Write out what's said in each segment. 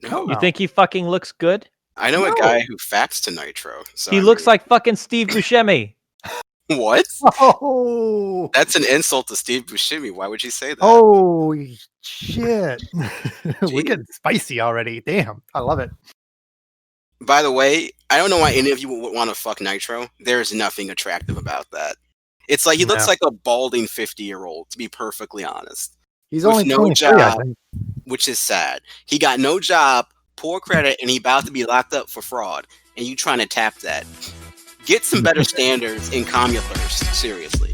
Hell You no. think he fucking looks good? I know a guy who faxed to Nitro. So He looks like fucking Steve Buscemi. What? Oh, That's an insult to Steve Buscemi. Why would you say that? oh shit. We're getting spicy already. Damn, I love it. By the way, I don't know why any of you would want to fuck Nitro. There's nothing attractive about that. It's like he looks like a balding 50-year-old, to be perfectly honest. He's With only no 23, I job, think. which is sad. He got no job, poor credit, and he about to be locked up for fraud. And you trying to tap that. Get some better standards and calm your thirst. Seriously.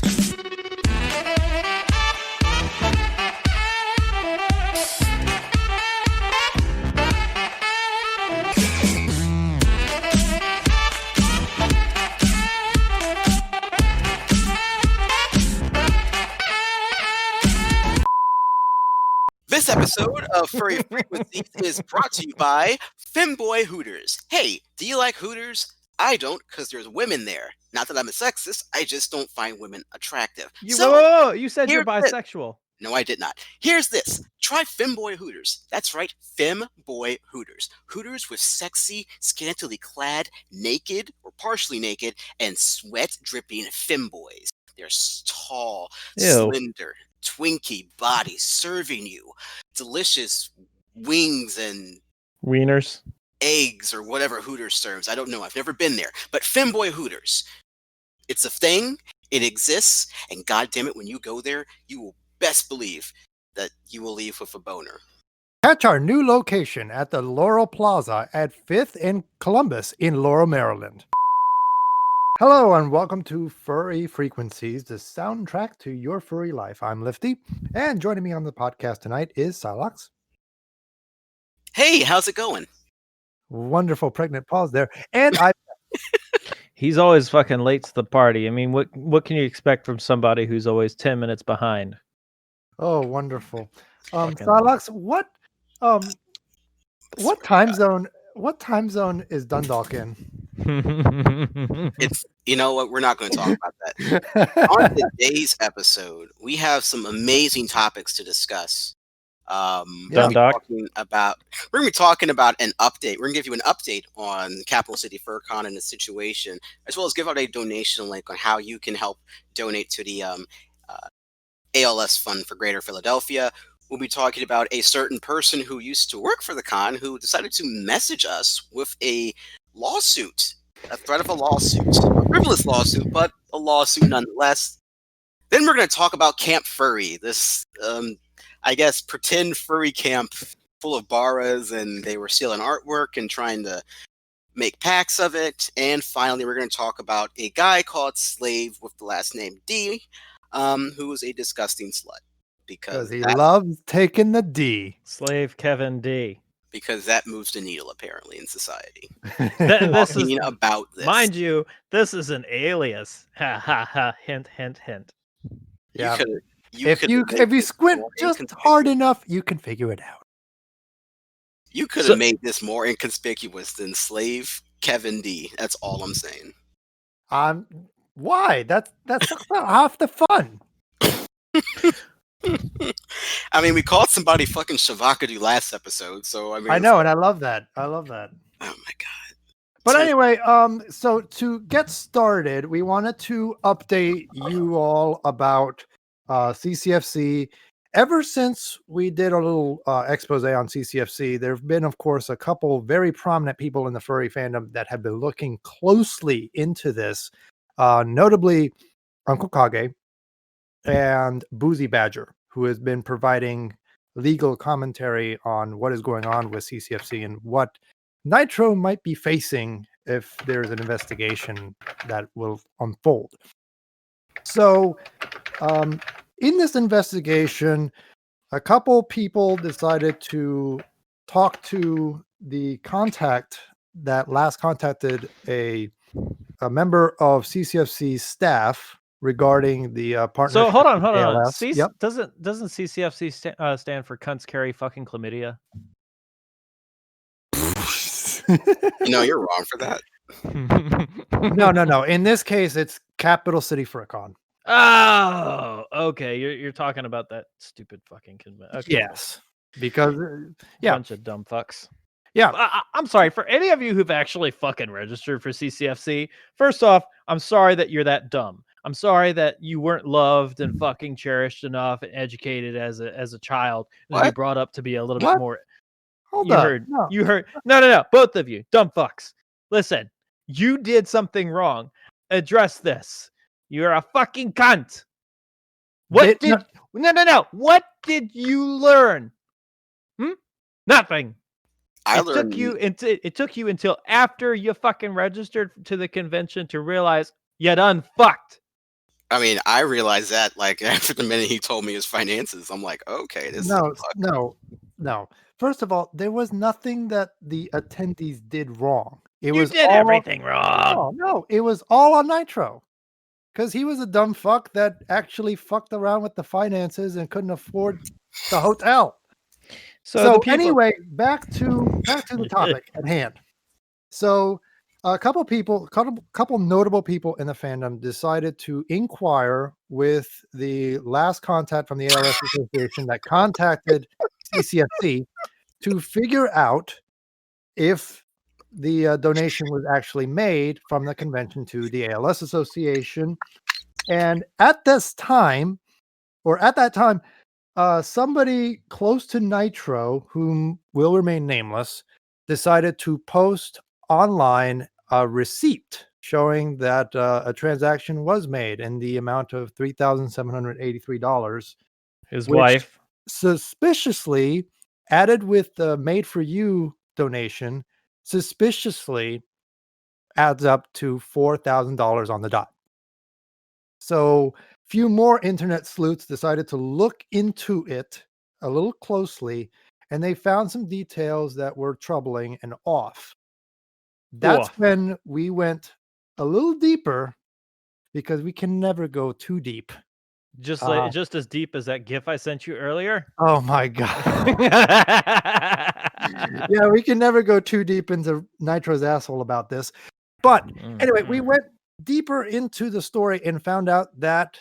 This episode of Furry Frequencies is brought to you by Femboy Hooters. Hey, do you like Hooters? I don't, because there's women there. Not that I'm a sexist, I just don't find women attractive. You said you're bisexual. No, I did not. Here's this. Try Femboy Hooters. That's right, Femboy Hooters. Hooters with sexy, scantily clad, naked, or partially naked, and sweat-dripping femboys. They're tall, slender, Twinkie bodies serving you delicious wings and wieners, eggs, or whatever Hooters serves. I don't know. I've never been there. But Femboy Hooters, it's a thing. It exists. And goddamn it, when you go there, you will best believe that you will leave with a boner. Catch our new location at the Laurel Plaza at 5th and Columbus in Laurel, Maryland. Hello and welcome to Furry Frequencies, the soundtrack to your furry life. I'm Lifty, and joining me on the podcast tonight is Silox. Hey, how's it going? Wonderful pregnant pause there. And I He's always fucking late to the party. I mean, what can you expect from somebody who's always 10 minutes behind? Oh, wonderful. Silox, what time zone is Dundalk in? It's, you know what, we're not going to talk about that. On today's episode, we have some amazing topics to discuss. We're going to be talking about an update. We're going to give you an update on Capital City FurCon and the situation, as well as give out a donation link on how you can help donate to the ALS Fund for Greater Philadelphia. We'll be talking about a certain person who used to work for the con who decided to message us with a lawsuit, a threat of a lawsuit, a frivolous lawsuit, but a lawsuit nonetheless. Then we're going to talk about Camp Furry, this, I guess, pretend furry camp full of Baras, and they were stealing artwork and trying to make packs of it. And finally, we're going to talk about a guy called Slave with the last name D, who was a disgusting slut. Because he loves taking the D. SlaveKennyD. Because that moves the needle, apparently, in society. This is about this. Mind you, this is an alias. Ha ha ha. Hint, hint, hint. Yeah. If you squint just hard enough, you can figure it out. You could have made this more inconspicuous than SlaveKennyD. That's all I'm saying. Why? That's half the fun. I mean, we called somebody fucking Shavakadu last episode, so I mean, I know, and I love that. Oh my god! But anyway, so to get started, we wanted to update you all about CCFC. Ever since we did a little expose on CCFC, there have been, of course, a couple very prominent people in the furry fandom that have been looking closely into this, notably Uncle Kage and Boozy Badger, who has been providing legal commentary on what is going on with CCFC and what Nitro might be facing if there's an investigation that will unfold. So, in this investigation, a couple people decided to talk to the contact that last contacted a member of CCFC's staff regarding the partnership. So hold on. Yep. Doesn't CCFC stand for cunts carry fucking chlamydia? You're wrong for that. No. In this case, it's Capital City FurCon. Oh, okay. You're talking about that stupid fucking convention. Okay. Yes, because bunch of dumb fucks. Yeah. I'm sorry for any of you who've actually fucking registered for CCFC. First off, I'm sorry that you're that dumb. I'm sorry that you weren't loved and fucking cherished enough and educated as a child and to be What? brought up to be a little What? bit more. Hold You up. heard. No. You heard. No. Both of you, dumb fucks. Listen, you did something wrong. Address this. You're a fucking cunt. What did? No. What did you learn? Nothing. It took you until after you fucking registered to the convention to realize you done fucked. I mean, I realized that like after the minute he told me his finances. I'm like, okay, this no. First of all, there was nothing that the attendees did wrong. You did everything wrong. No, it was all on Nitro. Because he was a dumb fuck that actually fucked around with the finances and couldn't afford the hotel. So anyway, back to the topic at hand. So a couple notable people in the fandom decided to inquire with the last contact from the ALS Association that contacted CCFC to figure out if the donation was actually made from the convention to the ALS Association. And at that time, somebody close to Nitro, whom will remain nameless, decided to post online a receipt showing that a transaction was made in the amount of $3,783. His wife suspiciously added with the Made for You donation, suspiciously adds up to $4,000 on the dot. So few more internet sleuths decided to look into it a little closely, and they found some details that were troubling and off. That's when we went a little deeper, because we can never go too deep. Just as deep as that GIF I sent you earlier. Oh my god! Yeah, we can never go too deep into Nitro's asshole about this. But anyway, we went deeper into the story and found out that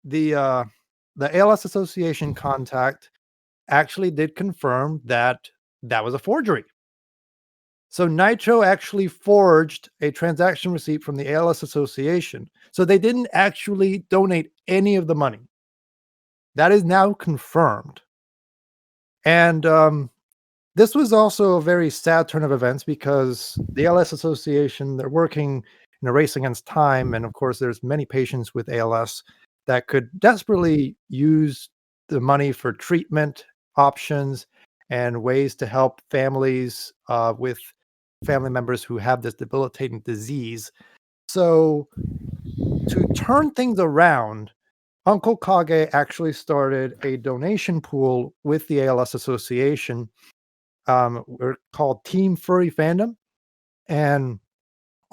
the ALS Association contact actually did confirm that was a forgery. So Nitro actually forged a transaction receipt from the ALS Association. So they didn't actually donate any of the money. That is now confirmed. And this was also a very sad turn of events, because the ALS Association, they're working in a race against time. And of course, there's many patients with ALS that could desperately use the money for treatment options and ways to help families with family members who have this debilitating disease. So to turn things around, Uncle Kage actually started a donation pool with the ALS Association. We're called Team Furry Fandom. And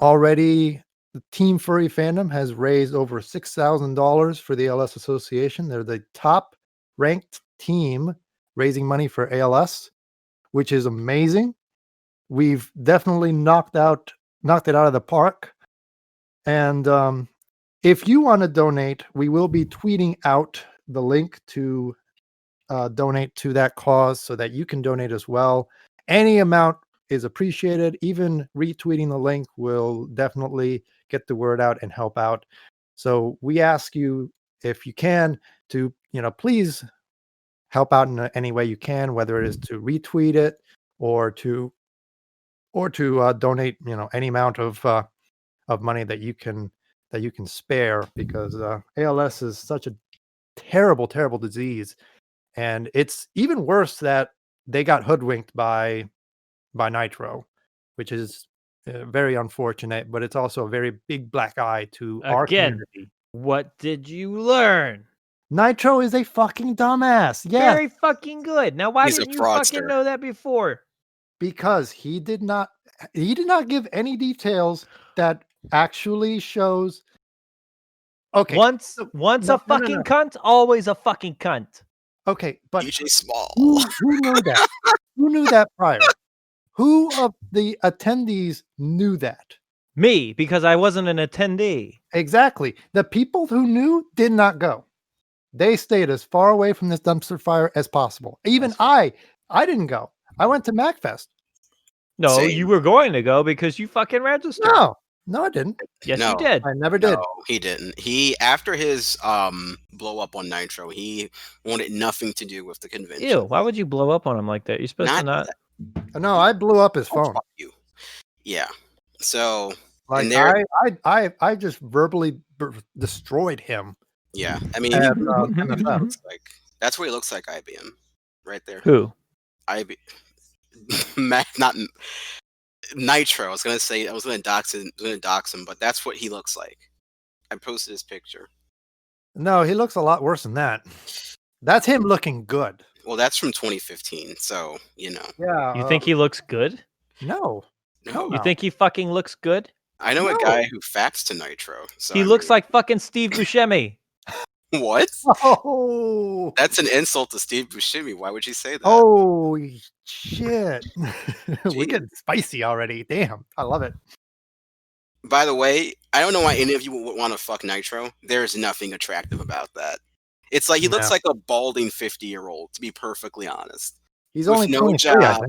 already the Team Furry Fandom has raised over $6,000 for the ALS Association. They're the top ranked team raising money for ALS, which is amazing. We've definitely knocked it out of the park. And if you want to donate, we will be tweeting out the link to donate to that cause so that you can donate as well. Any amount is appreciated. Even retweeting the link will definitely get the word out and help out. So we ask you, if you can, to please help out in any way you can, whether it is to retweet it or to donate any amount of money that you can spare, because ALS is such a terrible disease. And it's even worse that they got hoodwinked by Nitro, which is very unfortunate, but it's also a very big black eye to our community. What did you learn? Nitro is a fucking dumbass. Yeah. Very fucking good. Now, why didn't you fucking know that before? Because he did not give any details that actually shows. Okay. Once a fucking cunt, always a fucking cunt. Okay, but DJ Small. Who knew that? Who knew that prior? Who of the attendees knew that? Me, because I wasn't an attendee. Exactly. The people who knew did not go. They stayed as far away from this dumpster fire as possible. Even I didn't go. I went to MagFest. No, Same. you were going to go because you fucking registered. No, I didn't. Yes, No. you did. I never did. No, he didn't. He after his blow up on Nitro, he wanted nothing to do with the convention. Ew, why would you blow up on him like that? You're supposed to not. No, I blew up his phone. Fuck you. Yeah. So Like I just verbally destroyed him. yeah, I mean, At, MFF. Looks like that's what he looks like. IBM, right there. Who? Not Nitro. I was gonna dox him, but that's what he looks like. I posted his picture. No, he looks a lot worse than that. That's him looking good. Well, that's from 2015, so you know. Yeah. You think he looks good? No. No. You think he fucking looks good? I know a guy who faxed to Nitro. So he looks like fucking Steve Buscemi. What? Oh. That's an insult to Steve Buscemi. Why would you say that? Oh shit. We're getting spicy already. Damn. I love it. By the way, I don't know why any of you would want to fuck Nitro. There's nothing attractive about that. It's like he looks like a balding 50-year-old, to be perfectly honest. He's with only no 23, job,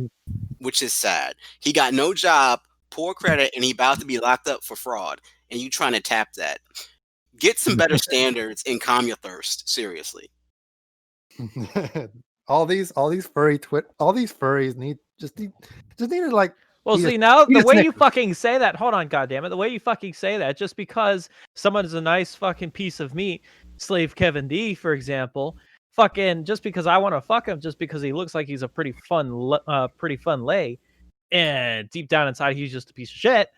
which is sad. He got no job, poor credit, and he about to be locked up for fraud. And you trying to tap that? Get some better standards and calm your thirst. Seriously. all these furries need to like. Well, see, now the way you fucking say that, hold on, goddammit, the way you fucking say that, just because someone is a nice fucking piece of meat, SlaveKennyD, for example, fucking, just because I want to fuck him, just because he looks like he's a pretty fun lay, and deep down inside he's just a piece of shit.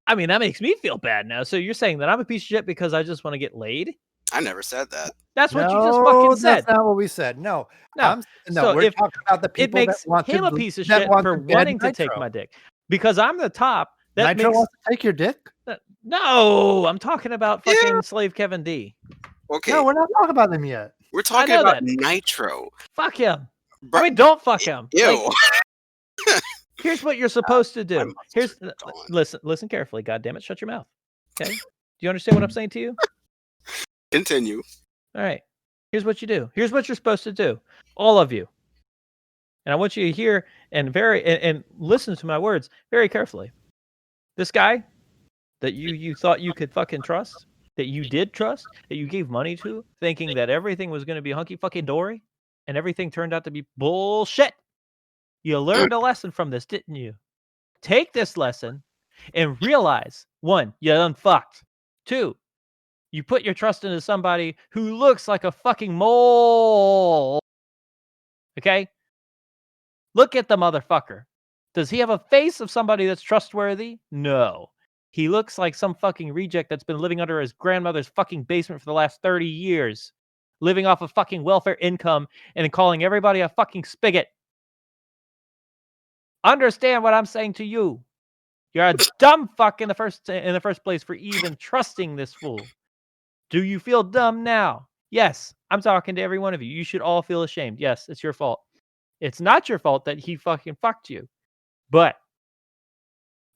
I mean, that makes me feel bad now. So you're saying that I'm a piece of shit because I just want to get laid? I never said that. That's what you just fucking said. That's not what we said. No. So we're talking about the people it makes that want him to, a piece of shit for wanting to take my dick. Because I'm the top. That Nitro makes... wants to take your dick? No, I'm talking about fucking SlaveKennyD. Okay. No, we're not talking about them yet. We're talking about Nitro. Fuck him. I mean, don't fuck him. Ew. Here's what you're supposed to do. Listen carefully. God damn it, shut your mouth. Okay? Do you understand what I'm saying to you? Continue. All right. Here's what you do. Here's what you're supposed to do. All of you. And I want you to hear and listen to my words very carefully. This guy that you thought you could fucking trust, that you did trust, that you gave money to, thinking that everything was going to be hunky fucking dory, and everything turned out to be bullshit. You learned a lesson from this, didn't you? Take this lesson and realize, 1, you done fucked. 2, you put your trust into somebody who looks like a fucking mole. Okay? Look at the motherfucker. Does he have a face of somebody that's trustworthy? No. He looks like some fucking reject that's been living under his grandmother's fucking basement for the last 30 years. Living off of fucking welfare income and calling everybody a fucking spigot. Understand what I'm saying to you. You're a dumb fuck in the first place for even trusting this fool. Do you feel dumb now? Yes, I'm talking to every one of you. You should all feel ashamed. Yes, it's your fault. It's not your fault that he fucking fucked you. But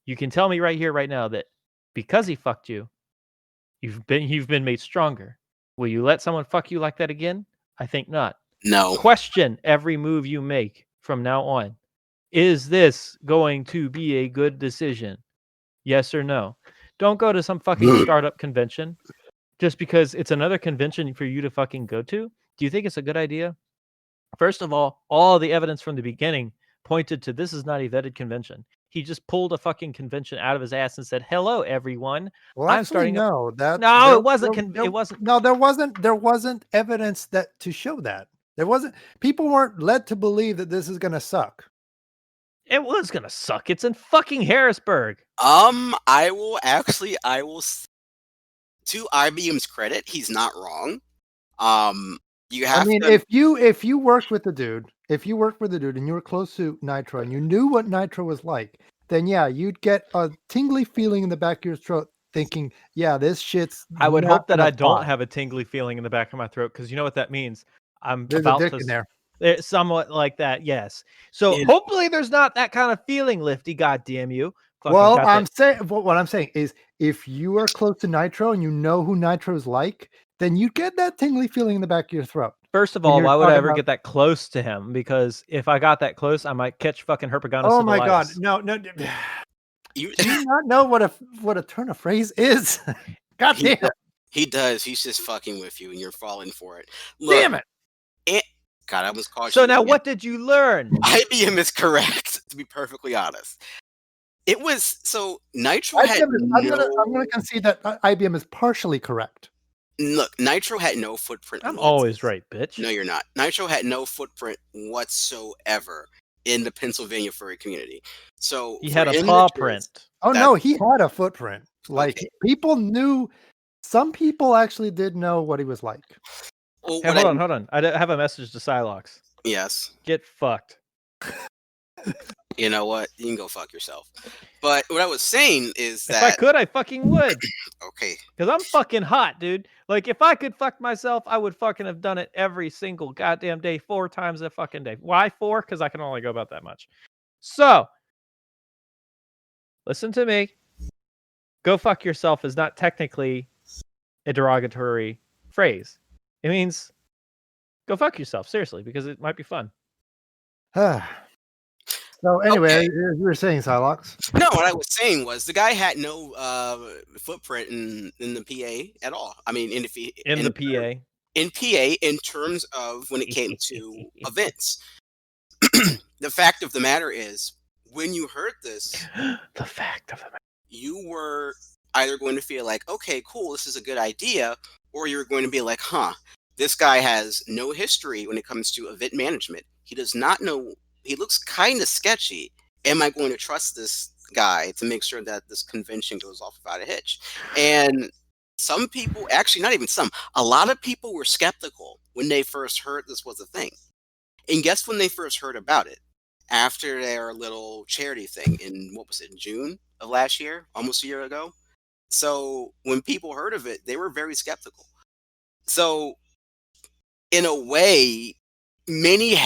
you can tell me right here, right now, that because he fucked you, you've been made stronger. Will you let someone fuck you like that again? I think not. No. Question every move you make from now on. Is this going to be a good decision? Yes or no? Don't go to some fucking startup convention just because it's another convention for you to fucking go to. Do you think it's a good idea? First of all the evidence from the beginning pointed to this is not a vetted convention. He just pulled a fucking convention out of his ass and said, "Hello, everyone." Well, I'm actually, starting. it wasn't. It wasn't. No, there wasn't evidence that to show that. There wasn't. People weren't led to believe that this is going to suck. It was going to suck. It's in fucking Harrisburg. I will. To IBM's credit, he's not wrong. You have. I mean, if you worked with the dude, and you were close to Nitro and you knew what Nitro was like, then yeah, you'd get a tingly feeling in the back of your throat, thinking, "Yeah, this shit's." I would hope that I don't fly. have a tingly feeling in the back of my throat, because you know what that means. There's a dick in there. It's somewhat like that, yes. So hopefully there's not that kind of feeling, Lifty. Goddamn you. Well, what I'm saying is, if you are close to Nitro and you know who Nitro's like, then you get that tingly feeling in the back of your throat. First of When all, you're why would I talking ever about- get that close to him? Because if I got that close, I might catch fucking herpetogonosis. Oh my god, syphilitis. no. You, Do you not know what a turn of phrase is? God he, damn. he does. He's just fucking with you, and you're falling for it. Look, Damn it. God, I almost called So you. now, what did you learn? IBM is correct. To be perfectly honest, it was so Nitro had I'm gonna concede that IBM is partially correct. Look, Nitro had no footprint. I'm always right, bitch. No, you're not. Nitro had no footprint whatsoever in the Pennsylvania furry community. So He for had a him to paw just- print. Oh no, he had a footprint. Like Okay. people knew. Some people actually did know what he was like. Well, Hey, hold on. I have a message to Psylocke. Yes. Get fucked. You know what? You can go fuck yourself. But what I was saying is If I that could, I fucking would. okay. Because I'm fucking hot, dude. Like, if I could fuck myself, I would fucking have done it every single goddamn day, 4 times a fucking day. Why 4? Because I can only go about that much. So, listen to me. Go fuck yourself is not technically a derogatory phrase. It means go fuck yourself, seriously, because it might be fun. So anyway, Okay. you were saying Psylocke. No, what I was saying was the guy had no footprint in the PA at all. I mean, in PA in terms of when it came to events. The fact of the matter is, when you heard this, the fact of the matter, you were either going to feel like, okay, cool, this is a good idea, or you're going to be like, huh, this guy has no history when it comes to event management. He does not know. He looks kind of sketchy. Am I going to trust this guy to make sure that this convention goes off without a hitch? And some people, actually not even some, a lot of people were skeptical when they first heard this was a thing. And guess when they first heard about it? After their little charity thing in, what was it, June of last year? Almost a year ago? So when people heard of it, they were very skeptical. So in a way, many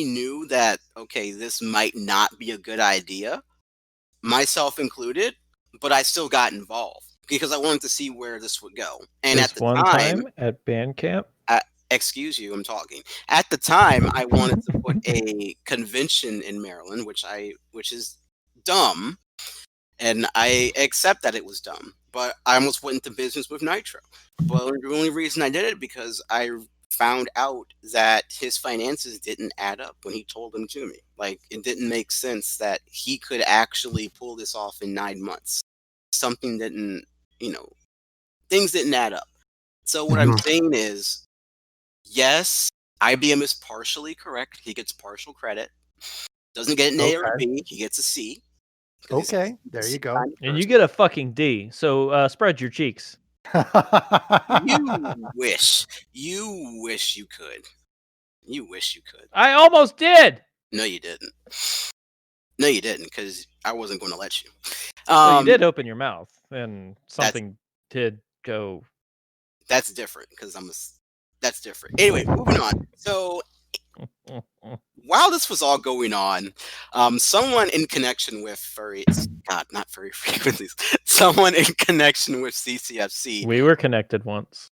knew that, okay, this might not be a good idea, myself included, but I still got involved because I wanted to see where this would go. And this at the one time at band camp, excuse you, I'm talking. At the time, I wanted to put a convention in Maryland, which is dumb, and I accept that it was dumb. But I almost went into business with Nitro. But the only reason I did it because I found out that his finances didn't add up when he told them to me. Like, it didn't make sense that he could actually pull this off in 9 months. Something didn't, things didn't add up. So what I'm saying is, yes, IBM is partially correct. He gets partial credit. Doesn't get an A or a B. He gets a C. Okay, there you go. And you get a fucking D. So spread your cheeks. You wish you could. You wish you could. I almost did. No, you didn't. No, you didn't, because I wasn't going to let you. Well, you did open your mouth, and something did go. That's different, because that's different. Anyway, moving on. So, while this was all going on, someone in connection with not Furry Frequencies, someone in connection with CCFC. We were connected once.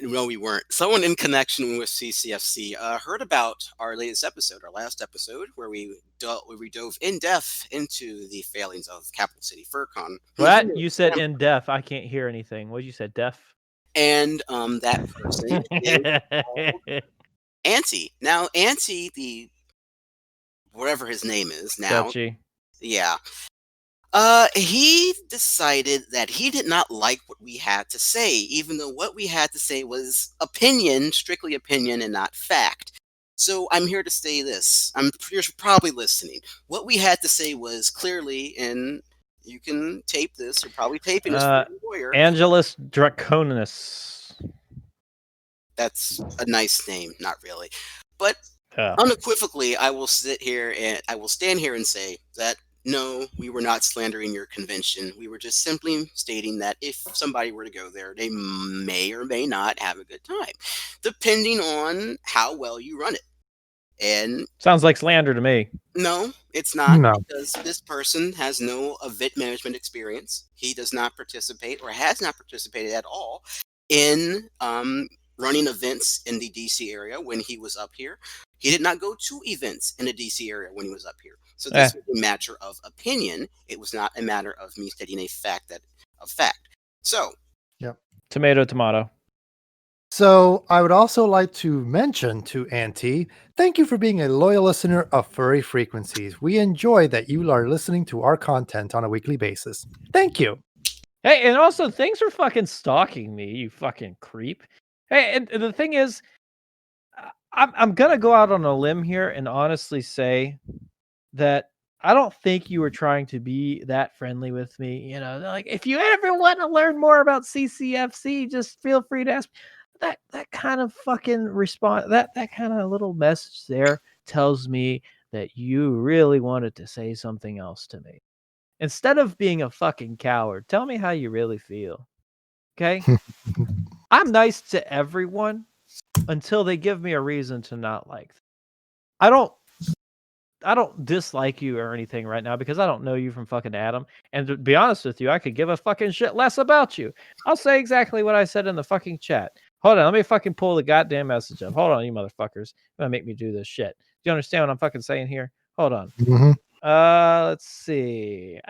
No, we weren't. Someone in connection with CCFC heard about our last episode, where we dove in depth into the failings of Capital City FurCon. What? You said in deaf. I can't hear anything. What did you say? Deaf? And that person is Auntie. Now, Auntie, the whatever his name is now. Dutchie. Yeah. He decided that he did not like what we had to say, even though what we had to say was opinion, strictly opinion, and not fact. So I'm here to say this. You're probably listening. What we had to say was clearly, and you can tape this. You're probably taping this for your lawyer. Angelus Draconis. That's a nice name, not really. But unequivocally, I will stand here and say that no, we were not slandering your convention. We were just simply stating that if somebody were to go there, they may or may not have a good time, depending on how well you run it. And sounds like slander to me. no, it's not, No. because this person has no event management experience. He does not participate, or has not participated at all, in running events in the DC area when he was up here. He did not go to events in the DC area when he was up here. So this was a matter of opinion. It was not a matter of me stating a fact. So, Tomato, tomato. So I would also like to mention to Auntie, thank you for being a loyal listener of Furry Frequencies. We enjoy that you are listening to our content on a weekly basis. Thank you. Hey, and also thanks for fucking stalking me, you fucking creep. Hey, and the thing is, I'm gonna go out on a limb here and honestly say that I don't think you were trying to be that friendly with me. You know, like if you ever want to learn more about CCFC, just feel free to ask. That kind of fucking response, that kind of little message there tells me that you really wanted to say something else to me. Instead of being a fucking coward, tell me how you really feel. Okay? I'm nice to everyone until they give me a reason to not like them. I don't dislike you or anything right now because I don't know you from fucking Adam. And to be honest with you, I could give a fucking shit less about you. I'll say exactly what I said in the fucking chat. Hold on, let me fucking pull the goddamn message up. Hold on, you motherfuckers. You're gonna make me do this shit. Do you understand what I'm fucking saying here? Hold on. Mm-hmm. Let's see.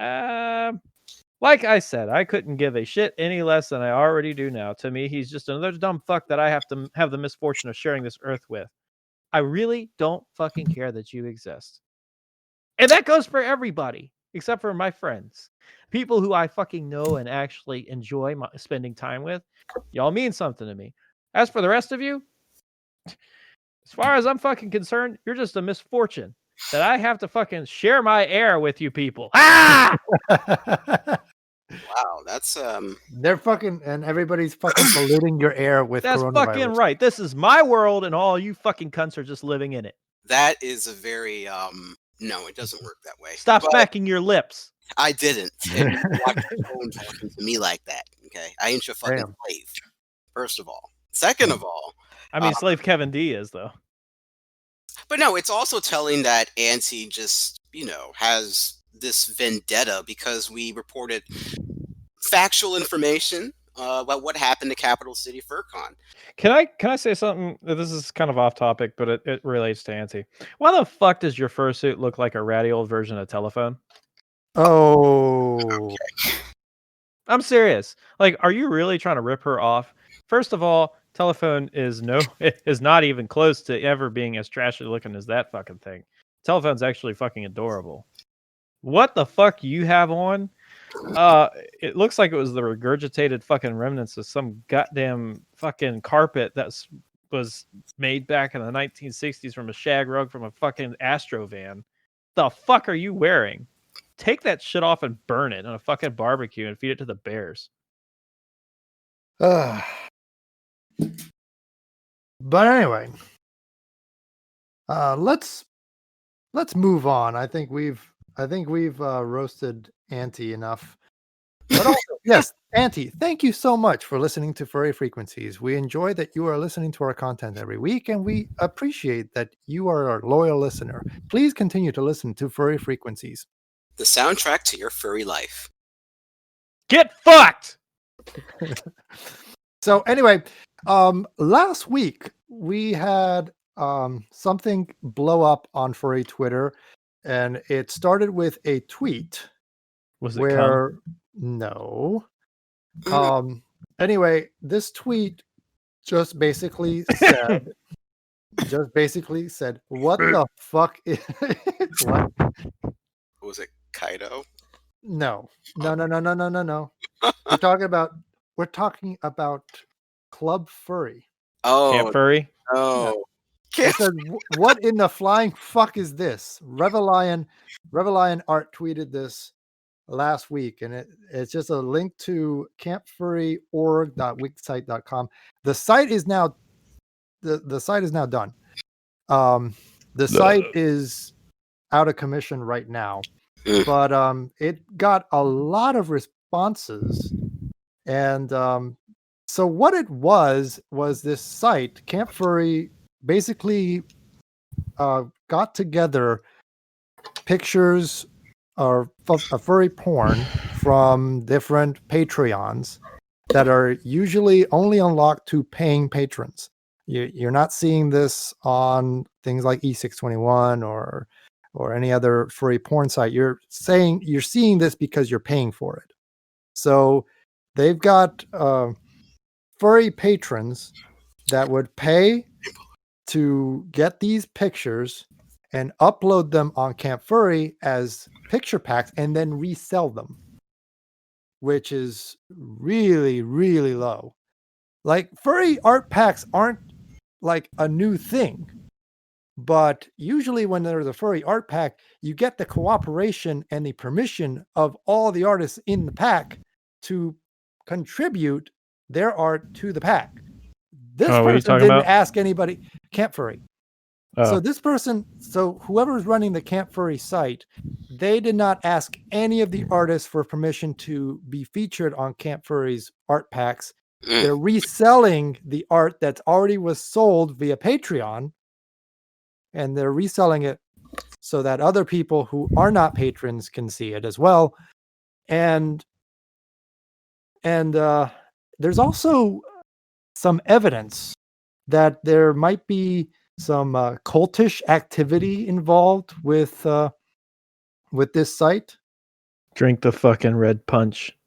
Like I said, I couldn't give a shit any less than I already do now. To me, he's just another dumb fuck that I have to have the misfortune of sharing this earth with. I really don't fucking care that you exist. And that goes for everybody, except for my friends. People who I fucking know and actually enjoy spending time with. Y'all mean something to me. As for the rest of you, as far as I'm fucking concerned, you're just a misfortune that I have to fucking share my air with you people. Ah! wow, that's They're fucking, and everybody's fucking polluting your air with That's coronavirus. fucking right. This is my world, and all you fucking cunts are just living in it. that is a very no, it doesn't work that way. Stop But smacking your lips. I didn't. And you watch your phone talking to me like that. Okay, I ain't your fucking Damn. slave. First of all, second of all, I mean, SlaveKennyD is though. but no, it's also telling that Auntie just has this vendetta because we reported factual information about what happened to Capital City FurCon. Can I say something? This is kind of off topic, but it relates to Auntie. Why the fuck does your fursuit look like a ratty old version of Telephone? Oh. I'm serious. Like, are you really trying to rip her off? First of all, Telephone is not even close to ever being as trashy looking as that fucking thing. Telephone's actually fucking adorable. What the fuck you have on? It looks like it was the regurgitated fucking remnants of some goddamn fucking carpet that was made back in the 1960s from a shag rug from a fucking Astro van. The fuck are you wearing? Take that shit off and burn it on a fucking barbecue and feed it to the bears. But anyway, let's move on. I think we've roasted Auntie enough. But also, yes, Auntie, thank you so much for listening to Furry Frequencies. We enjoy that you are listening to our content every week, and we appreciate that you are our loyal listener. Please continue to listen to Furry Frequencies. The soundtrack to your furry life. Get fucked! So anyway, last week we had something blow up on Furry Twitter, and it started with a tweet. Was it where no. Anyway, this tweet just basically said what the fuck is what? Was it Kaido? No. We're talking about Club Furry. Oh, Camp Furry? oh. It said, what in the flying fuck is this? Revelion Art tweeted this last week, and it's just a link to campfurry.org.wixsite.com. The site is now the site is now done. The site is out of commission right now, but it got a lot of responses, and so what it was this site, Camp Furry, basically got together pictures of furry porn from different Patreons that are usually only unlocked to paying patrons. You're not seeing this on things like E621 or any other furry porn site. You're seeing this because you're paying for it. So they've got furry patrons that would pay to get these pictures and upload them on Camp Furry as picture packs and then resell them, which is really, really low. Like, furry art packs aren't like a new thing, but usually when there's a furry art pack, you get the cooperation and the permission of all the artists in the pack to contribute their art to the pack. This person didn't ask anybody. Camp Furry. So this person, whoever's running the Camp Furry site, they did not ask any of the artists for permission to be featured on Camp Furry's art packs. They're reselling the art that's already was sold via Patreon, and they're reselling it so that other people who are not patrons can see it as well. And there's also some evidence that there might be some cultish activity involved with this site. Drink the fucking red punch.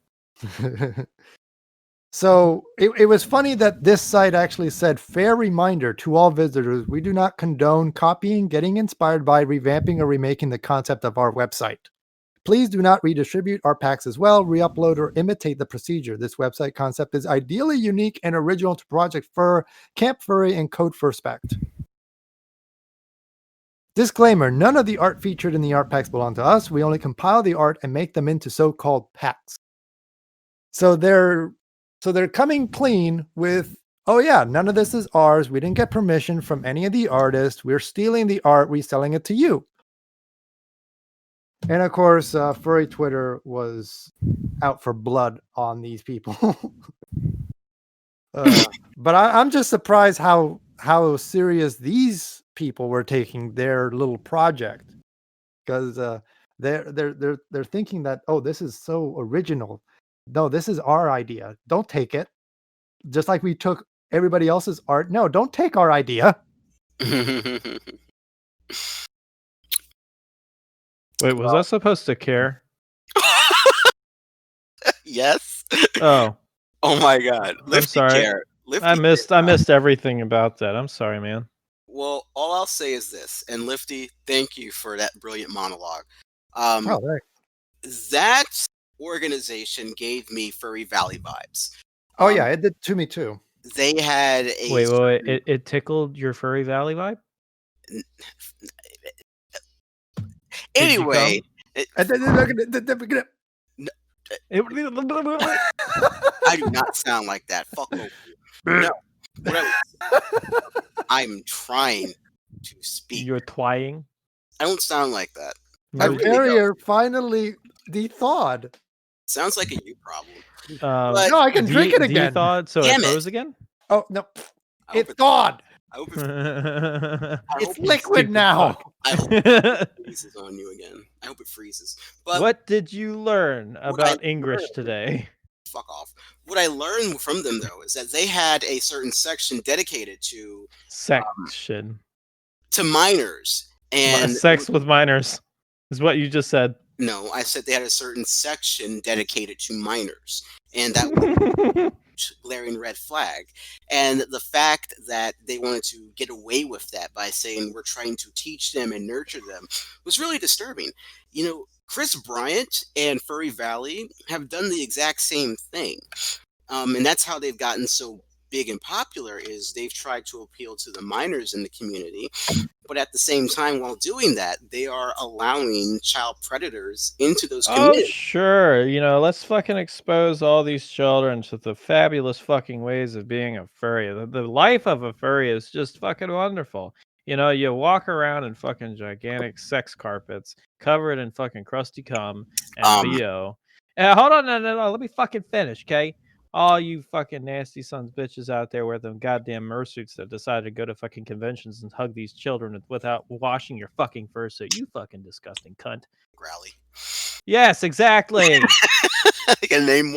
So it was funny that this site actually said, fair reminder to all visitors, we do not condone copying, getting inspired by, revamping, or remaking the concept of our website. Please do not redistribute our packs as well, re-upload, or imitate the procedure. This website concept is ideally unique and original to Project Fur, Camp Furry, and Code Furspect. Disclaimer, none of the art featured in the art packs belong to us. We only compile the art and make them into so-called packs. So they're coming clean with, oh yeah, none of this is ours. We didn't get permission from any of the artists. We're stealing the art, reselling it to you. And of course, Furry Twitter was out for blood on these people. But I'm just surprised how serious these people were taking their little project, because they're thinking that, oh, this is so original. No, this is our idea. Don't take it. Just like we took everybody else's art. No, don't take our idea. Wait, was I supposed to care? Yes. Oh. Oh my God. I'm sorry. I missed everything about that. I'm sorry, man. Well, all I'll say is this, and Lifty, thank you for that brilliant monologue. Right. That organization gave me Furry Valley vibes. Oh yeah, it did to me too. They had a wait. It tickled your Furry Valley vibe? Anyway, I do not sound like that. Fuck no. No. I'm trying to speak. You're twying? I don't sound like that. My barrier finally thawed. Sounds like a you problem. No, I can drink it again. Thawed, so it froze again? Oh no, it thawed. It's liquid now. I hope it freezes on you again. I hope it freezes. But what did you learn about English today? Fuck off. What I learned from them, though, is that they had a certain section dedicated to to minors and sex with minors is what you just said. No, I said they had a certain section dedicated to minors, and that was glaring red flag. And the fact that they wanted to get away with that by saying we're trying to teach them and nurture them was really disturbing. You know, Chris Bryant and Furry Valley have done the exact same thing. And that's how they've gotten so big and popular, is they've tried to appeal to the minors in the community. But at the same time, while doing that, they are allowing child predators into those communities. Oh, sure. You know, let's fucking expose all these children to the fabulous fucking ways of being a furry. The life of a furry is just fucking wonderful. You know, you walk around in fucking gigantic sex carpets covered in fucking crusty cum and BO. Hold on, no, let me fucking finish, okay? All you fucking nasty sons bitches out there with them goddamn mersuits that decided to go to fucking conventions and hug these children without washing your fucking fursuit. You fucking disgusting cunt. Growly. Yes, exactly. I can name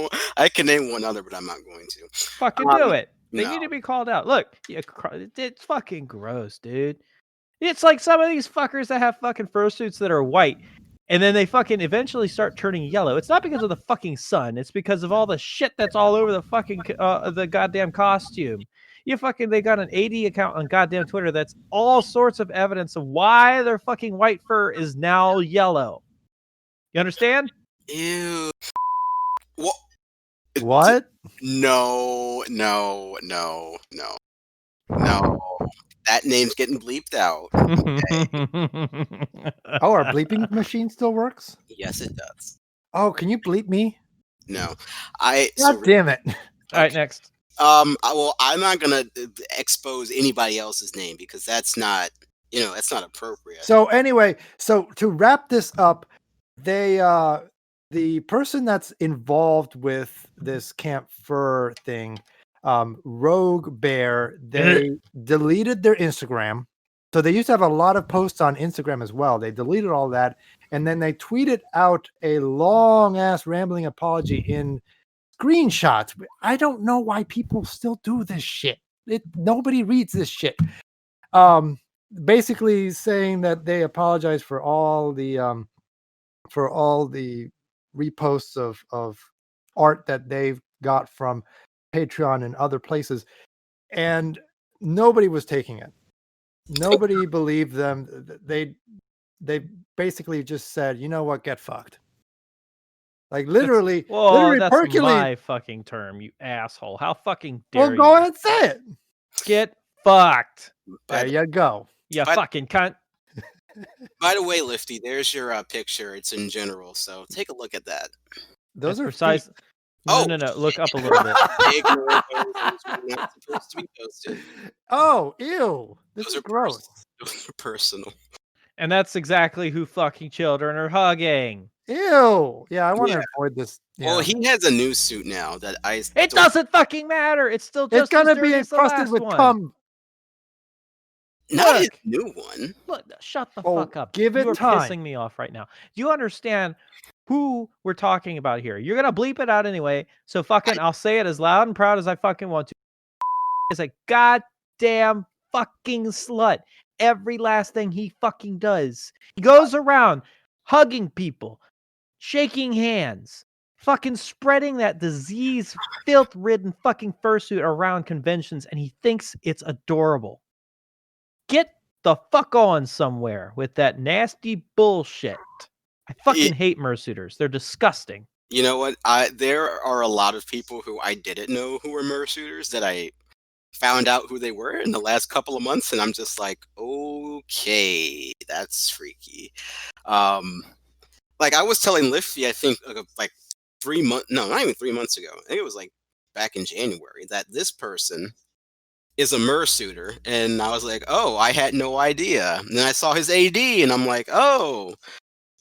one other, but I'm not going to. Fucking do it. They no. need to be called out. Look, it's fucking gross, dude. It's like some of these fuckers that have fucking fursuits that are white, and then they fucking eventually start turning yellow. It's not because of the fucking sun. It's because of all the shit that's all over the fucking the goddamn costume. They got an AD account on goddamn Twitter that's all sorts of evidence of why their fucking white fur is now yellow. You understand? Ew. What? No. That name's getting bleeped out. Oh, our bleeping machine still works? Yes, it does. Oh, can you bleep me? No. God damn it. All right, next. Well, I'm not gonna expose anybody else's name because that's not appropriate. So anyway, to wrap this up, the person that's involved with this Camp Fur thing, Rogue Bear, they deleted their Instagram. So they used to have a lot of posts on Instagram as well. They deleted all that, and then they tweeted out a long ass rambling apology in screenshots. I don't know why people still do this shit. Nobody reads this shit. Basically saying that they apologize for all the reposts of art that they've got from Patreon and other places, and nobody was taking it. Nobody believed them. They basically just said, you know what, get fucked. Like literally, that's Hercules. my fucking term, you asshole. How fucking dare you? Well, go ahead and say it. Get fucked. There you go. You fucking cunt. By the way, Lifty, there's your picture. It's in general, so take a look at that. Those are precise. feet. No. Look up a little bit. Ignore those are not supposed to be posted. Oh, ew. This Those is are gross. Those are personal. And that's exactly who fucking children are hugging. Ew. Yeah, I want to avoid this. Yeah. Well, he has a new suit now that It doesn't fucking matter. It's still just it's gonna be encrusted with cum. Not his new one. Look, shut the fuck up. Give it time. You're pissing me off right now. Do you understand who we're talking about here? You're gonna bleep it out anyway. So fucking, I'll say it as loud and proud as I fucking want to. Is a goddamn fucking slut. Every last thing he fucking does. He goes around hugging people, shaking hands, fucking spreading that disease, filth-ridden fucking fursuit around conventions, and he thinks it's adorable. Get the fuck on somewhere with that nasty bullshit. I fucking hate mersuiters. They're disgusting. You know what? There are a lot of people who I didn't know who were mersuiters that I found out who they were in the last couple of months, and I'm just like, okay, that's freaky. Like I was telling Lifty, I think like 3 months, no, not even 3 months ago. I think it was like back in January that this person is a mersuiter, and I was like, oh, I had no idea. And then I saw his AD, and I'm like, oh,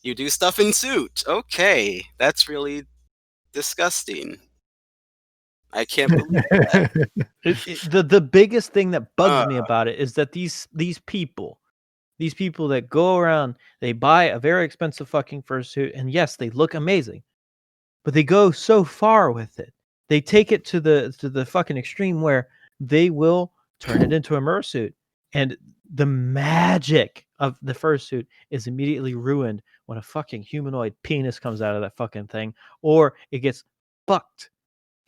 you do stuff in suit. Okay, that's really disgusting. I can't believe that. The biggest thing that bugs me about it is that these people that go around, they buy a very expensive fucking fursuit, and yes, they look amazing, but they go so far with it. They take it to the fucking extreme where they will turn it into a mersuit, and the magic of the fursuit is immediately ruined when a fucking humanoid penis comes out of that fucking thing, or it gets fucked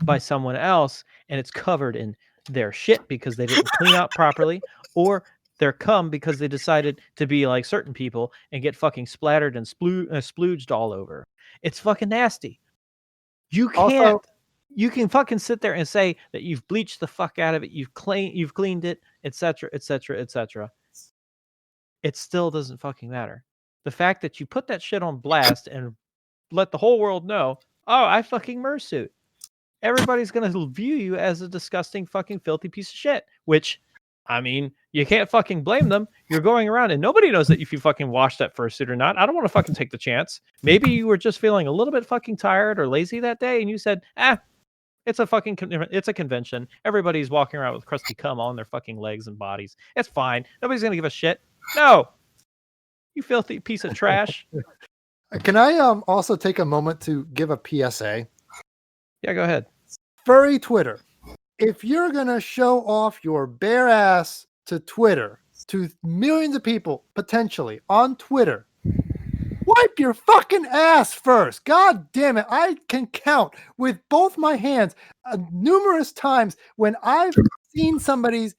by someone else and it's covered in their shit because they didn't clean up properly, or their cum because they decided to be like certain people and get fucking splattered and splooged all over. It's fucking nasty. You can't. You can fucking sit there and say that you've bleached the fuck out of it, you've cleaned it, etc., etc., etc. It still doesn't fucking matter. The fact that you put that shit on blast and let the whole world know, oh, I fucking mersuit. Everybody's going to view you as a disgusting fucking filthy piece of shit, which, I mean, you can't fucking blame them. You're going around and nobody knows that if you fucking washed that fursuit or not. I don't want to fucking take the chance. Maybe you were just feeling a little bit fucking tired or lazy that day and you said, It's a fucking it's a convention. Everybody's walking around with crusty cum on their fucking legs and bodies. It's fine. Nobody's gonna give a shit. No, you filthy piece of trash. Can I also take a moment to give a PSA? Yeah, go ahead. Furry Twitter. If you're gonna show off your bare ass to Twitter, to millions of people potentially on Twitter, wipe your fucking ass first. God damn it. I can count with both my hands numerous times when I've seen somebody's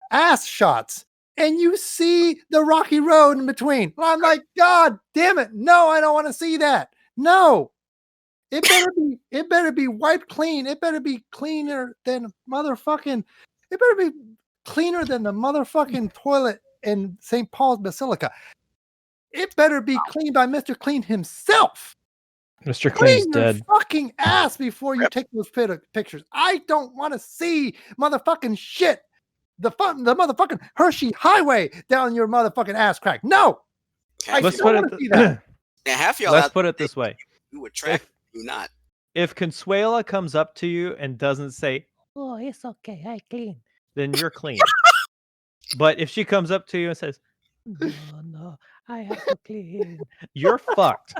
ass shots and you see the rocky road in between. I'm like, God damn it. No, I don't want to see that. No. It better be wiped clean. It better be cleaner than motherfucking, it better be cleaner than the motherfucking toilet in St. Paul's Basilica. It better be cleaned by Mr. Clean himself. Mr. Clean's Clean your dead. fucking ass before you take those pictures. I don't want to see motherfucking shit. The motherfucking Hershey Highway down your motherfucking ass crack. No. Let's put it Let's put it this way. You would track you not. If Consuela comes up to you and doesn't say, "Oh, it's okay, I clean," then you're clean. But if she comes up to you and says, "No, I have to clean," you're fucked.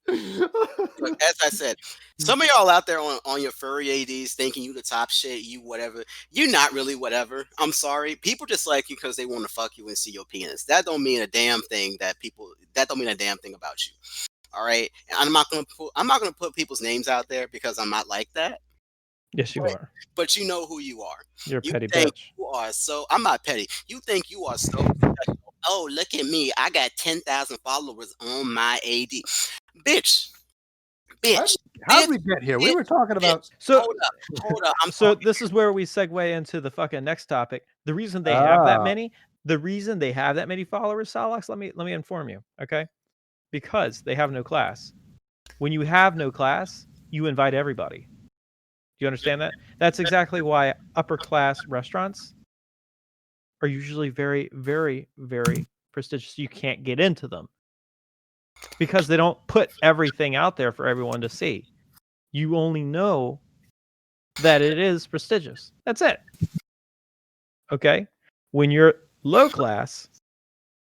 Look, as I said, some of y'all out there on your furry ADs thinking you the top shit, you whatever. You're not really whatever. I'm sorry. People just like you because they want to fuck you and see your penis. That don't mean a damn thing that don't mean a damn thing about you. All right. And I'm not gonna put people's names out there because I'm not like that. Yes, you are. But you know who you are. You're a petty think bitch. You are so. I'm not petty. You think you are so professional. Oh, look at me. I got 10,000 followers on my AD. Bitch. How did we get here? We were talking about. So hold up. So this is where we segue into the fucking next topic. The reason they have that many, followers, Salax, let me inform you, okay? Because they have no class. When you have no class, you invite everybody. Do you understand that? That's exactly why upper class restaurants are usually very, very, very prestigious. You can't get into them because they don't put everything out there for everyone to see. You only know that it is prestigious. That's it. Okay? When you're low class,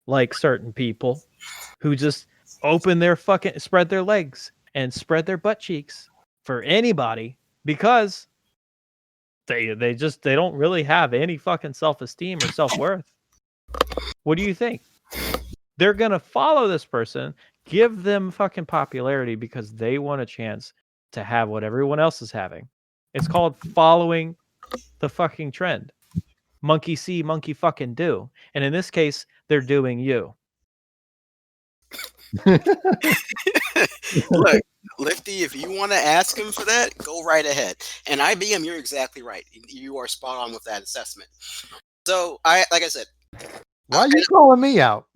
like certain people who just spread their legs and spread their butt cheeks for anybody because they don't really have any fucking self-esteem or self-worth. What do you think? They're going to follow this person, give them fucking popularity because they want a chance to have what everyone else is having. It's called following the fucking trend. Monkey see, monkey fucking do. And in this case, they're doing you. Look, Lifty, if you want to ask him for that, go right ahead. And IBM, you're exactly right. You are spot on with that assessment. So, like I said, why are you calling me out?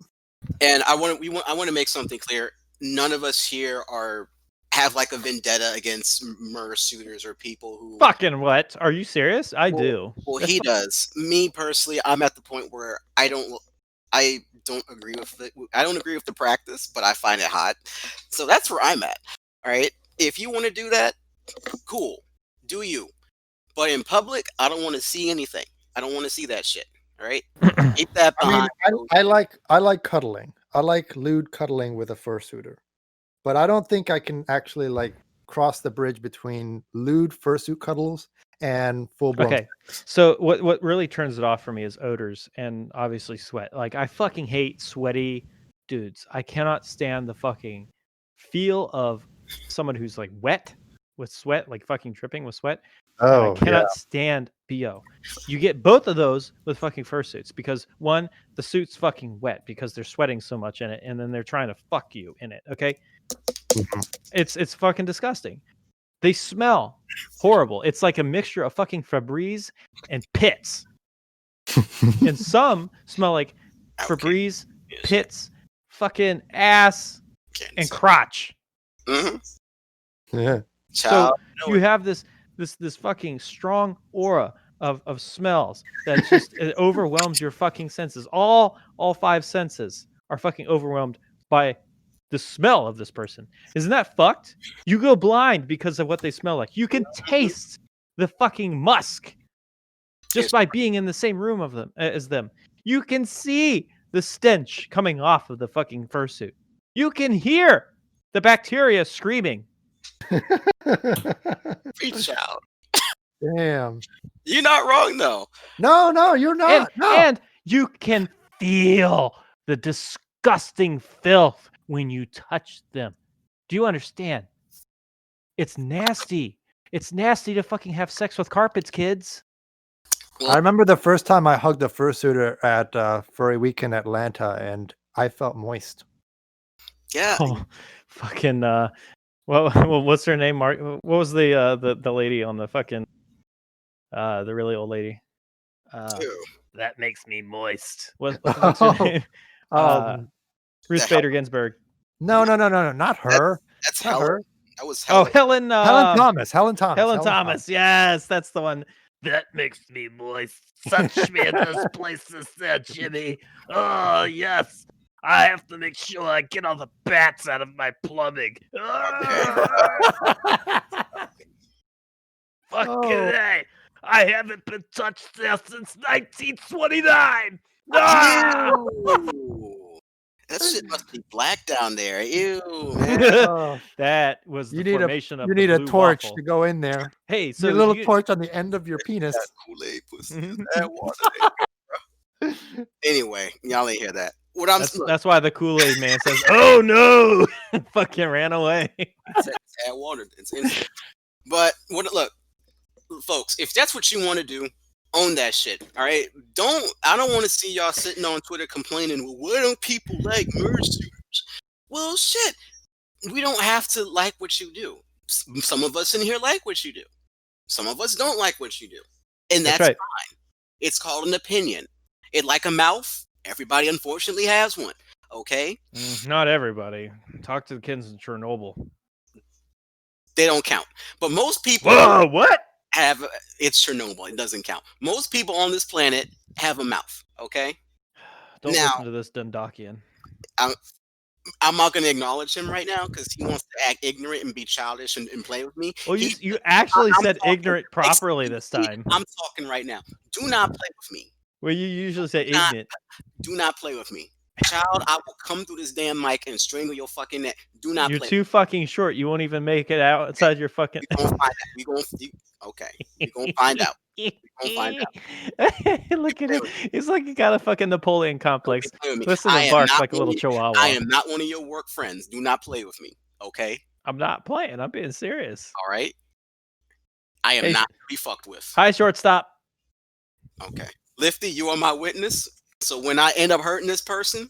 And I want to make something clear. None of us here have like a vendetta against murder suitors or people who fucking what? Are you serious? I do. Well, he does. Me personally, I'm at the point where I don't agree with it. I don't agree with the practice, but I find it hot. So that's where I'm at. All right. If you want to do that, cool. Do you? But in public, I don't want to see anything. I don't want to see that shit. All right. Keep that behind. I like cuddling. I like lewd cuddling with a fursuiter, but I don't think I can actually like cross the bridge between lewd fursuit cuddles and full blown. Okay. So what really turns it off for me is odors and obviously sweat. Like I fucking hate sweaty dudes. I cannot stand the fucking feel of someone who's like wet with sweat, like fucking dripping with sweat. Oh, I cannot stand BO. You get both of those with fucking fursuits because one, the suit's fucking wet because they're sweating so much in it, and then they're trying to fuck you in it. Okay, it's fucking disgusting. They smell horrible. It's like a mixture of fucking Febreze and pits. And some smell like Febreze, pits, fucking ass, and crotch. Mm-hmm. Yeah. So you have this fucking strong aura of smells that just it overwhelms your fucking senses. All five senses are fucking overwhelmed by the smell of this person. Isn't that fucked? You go blind because of what they smell like. You can taste the fucking musk just by being in the same room of them as them. You can see the stench coming off of the fucking fursuit. You can hear the bacteria screaming. Reach out. Damn. You're not wrong though. No, you're not. And you can feel the disgusting filth when you touch them. Do you understand? It's nasty. It's nasty to fucking have sex with carpets, kids. I remember the first time I hugged a fursuiter at Furry Week in Atlanta, and I felt moist. Yeah. Oh, fucking. Well, what's her name? Mark. What was the lady on the fucking the really old lady? That makes me moist. What's her name? Ruth Bader Ginsburg. No, not her. That's not Helen. her. That was Helen. Oh, Helen. Helen Thomas. Helen Thomas. Yes, that's the one. That makes me moist. Such me in this place is there, Jimmy. Oh yes. I have to make sure I get all the bats out of my plumbing. Fucking A. I haven't been touched there since 1929. That shit must be black down there. Ew, man. That was the formation of you need the a blue torch waffle. to go in there. Hey, so a little torch on the end of your penis. That Kool-Aid pussy. That water. Anyway, y'all ain't hear that. That's why the Kool-Aid man says, "Oh no!" Fucking ran away. It's add water. It's instant. But look, folks, if that's what you want to do, own that shit. All right. I don't want to see y'all sitting on Twitter complaining. Well, why don't people like mersuiters? Well, shit. We don't have to like what you do. Some of us in here like what you do. Some of us don't like what you do, and that's right. fine. It's called an opinion. It like a mouth. Everybody unfortunately has one. Okay. Not everybody. Talk to the kids in Chernobyl. They don't count. But most people. Whoa! What? It's Chernobyl. It doesn't count. Most people on this planet have a mouth. Okay. Don't listen to this Dundakian. I'm not going to acknowledge him right now because he wants to act ignorant and be childish and play with me. Well, you actually said ignorant properly this time. I'm talking right now. Do not play with me. Well, you usually say ignorant. Do not play with me. Child, I will come through this damn mic and strangle your fucking neck. Do not You're play. too fucking short. You won't even make it outside your fucking... We're going to find out. Okay. We're going to find out. We're going to find out. Look at him. He's like he got a fucking Napoleon complex. Listen to bark like a little chihuahua. I am not one of your work friends. Do not play with me. Okay? I'm not playing. I'm being serious. All right? I am not to be fucked with. Hi, shortstop. Okay. Lifty, you are my witness. So when I end up hurting this person,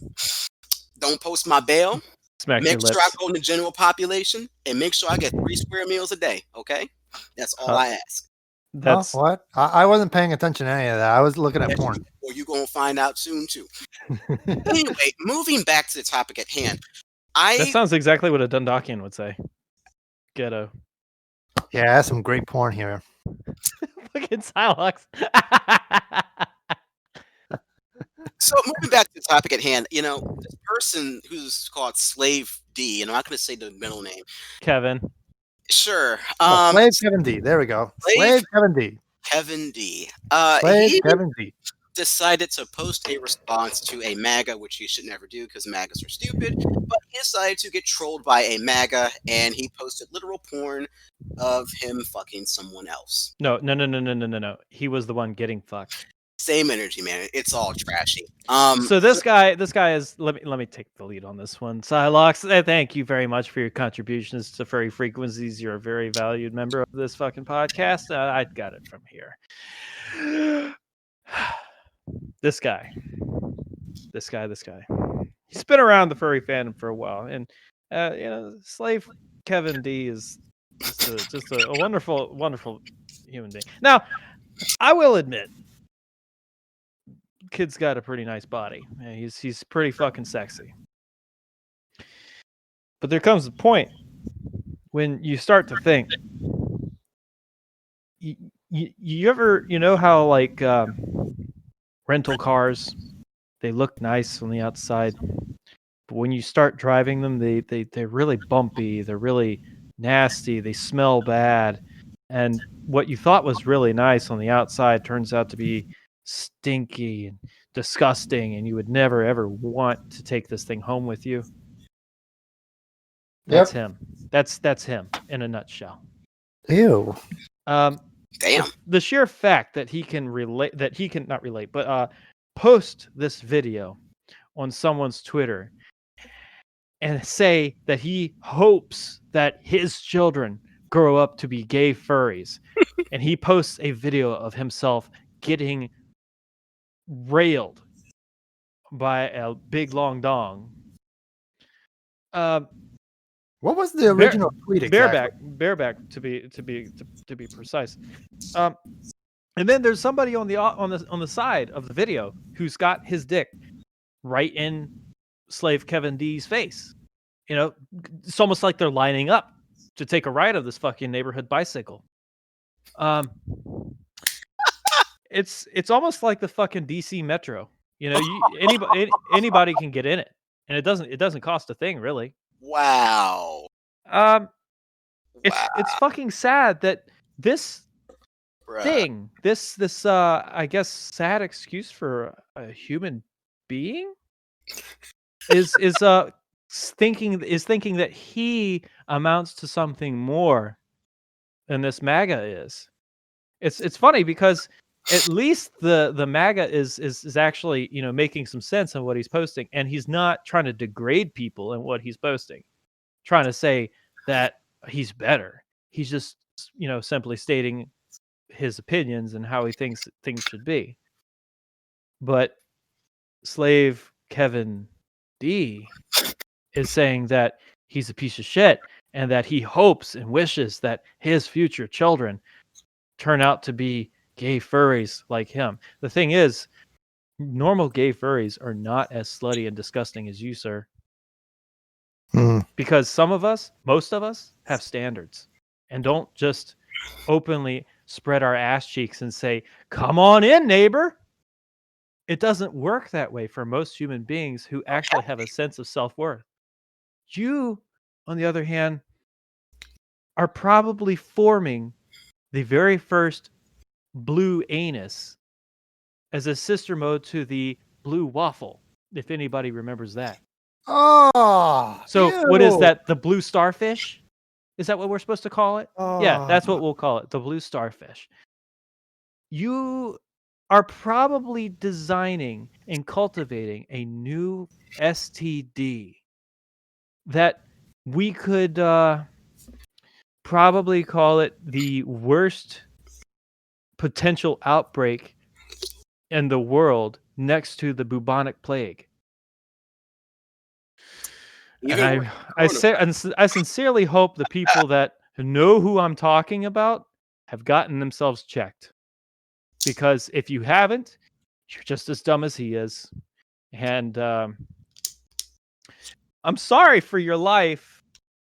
don't post my bail. Make sure I go in the general population and make sure I get 3 square meals a day. Okay? That's all I ask. That's what? I wasn't paying attention to any of that. I was looking at porn. Well, you're going to find out soon, too. Anyway, moving back to the topic at hand. That sounds exactly what a Dundakian would say. Ghetto. Yeah, that's some great porn here. Look at Silox. So moving back to the topic at hand, this person who's called SlaveKennyD, and I'm not going to say the middle name. Kevin. Sure. SlaveKennyD. There we go. SlaveKennyD. KennyD. SlaveKennyD decided to post a response to a MAGA, which he should never do because MAGAs are stupid. But he decided to get trolled by a MAGA, and he posted literal porn of him fucking someone else. No. He was the one getting fucked. Same energy, man. It's all trashy. So this guy is. Let me take the lead on this one. Silox, thank you very much for your contributions to Furry Frequencies. You're a very valued member of this fucking podcast. I got it from here. This guy. He's been around the furry fandom for a while, and SlaveKennyD is just a wonderful, wonderful human being. Now, I will admit. Kid's got a pretty nice body. He's pretty fucking sexy. But there comes a point when you start to think. You ever how like rental cars, they look nice on the outside, but But when you start driving them, they're really bumpy. They're really nasty. They smell bad. And what you thought was really nice on the outside turns out to be stinky and disgusting, and you would never ever want to take this thing home with you. That's him. That's him in a nutshell. Ew. Damn. The sheer fact that he can post this video on someone's Twitter and say that he hopes that his children grow up to be gay furries, and he posts a video of himself getting railed by a big long dong. What was the original tweet exactly? Bareback to be precise. And then there's somebody on the side of the video who's got his dick right in SlaveKennyD's face. You know, it's almost like they're lining up to take a ride of this fucking neighborhood bicycle. It's almost like the fucking DC Metro. You know, anybody can get in it, and it doesn't cost a thing really. Wow. It's fucking sad that this thing, this I guess sad excuse for a human being is thinking that he amounts to something more than this MAGA is. It's funny because at least the MAGA is actually, you know, making some sense in what he's posting, and he's not trying to degrade people in what he's posting, trying to say that he's better. He's just, you know, simply stating his opinions and how he thinks things should be. But SlaveKennyD is saying that he's a piece of shit and that he hopes and wishes that his future children turn out to be gay furries like him. The thing is, normal gay furries are not as slutty and disgusting as you, sir. Because most of us have standards and don't just openly spread our ass cheeks and say, "Come on in, neighbor." It doesn't work that way for most human beings who actually have a sense of self-worth. You, on the other hand, are probably forming the very first blue anus as a sister mode to the blue waffle, if anybody remembers that. Oh, so ew. What is that? The blue starfish? Is that what we're supposed to call it? Yeah, that's what we'll call it. The blue starfish. You are probably designing and cultivating a new STD that we could probably call it the worst potential outbreak in the world next to the bubonic plague. And I sincerely hope the people that know who I'm talking about have gotten themselves checked. Because if you haven't, you're just as dumb as he is. And I'm sorry for your life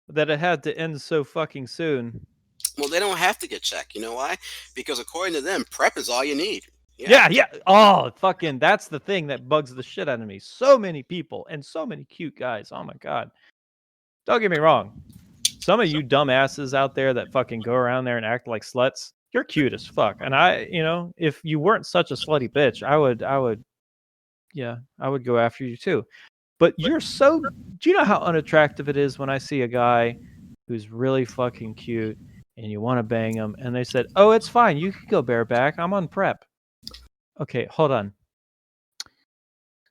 that it had to end so fucking soon. Well, they don't have to get checked. You know why? Because according to them, PrEP is all you need. Yeah. Oh, fucking, that's the thing that bugs the shit out of me. So many people and so many cute guys. Oh my God. Don't get me wrong. Some of you dumbasses out there that fucking go around there and act like sluts, you're cute as fuck. And if you weren't such a slutty bitch, I would go after you too. But do you know how unattractive it is when I see a guy who's really fucking cute and you want to bang him and they said, "Oh, it's fine. You can go bareback. I'm on PrEP." Okay, hold on.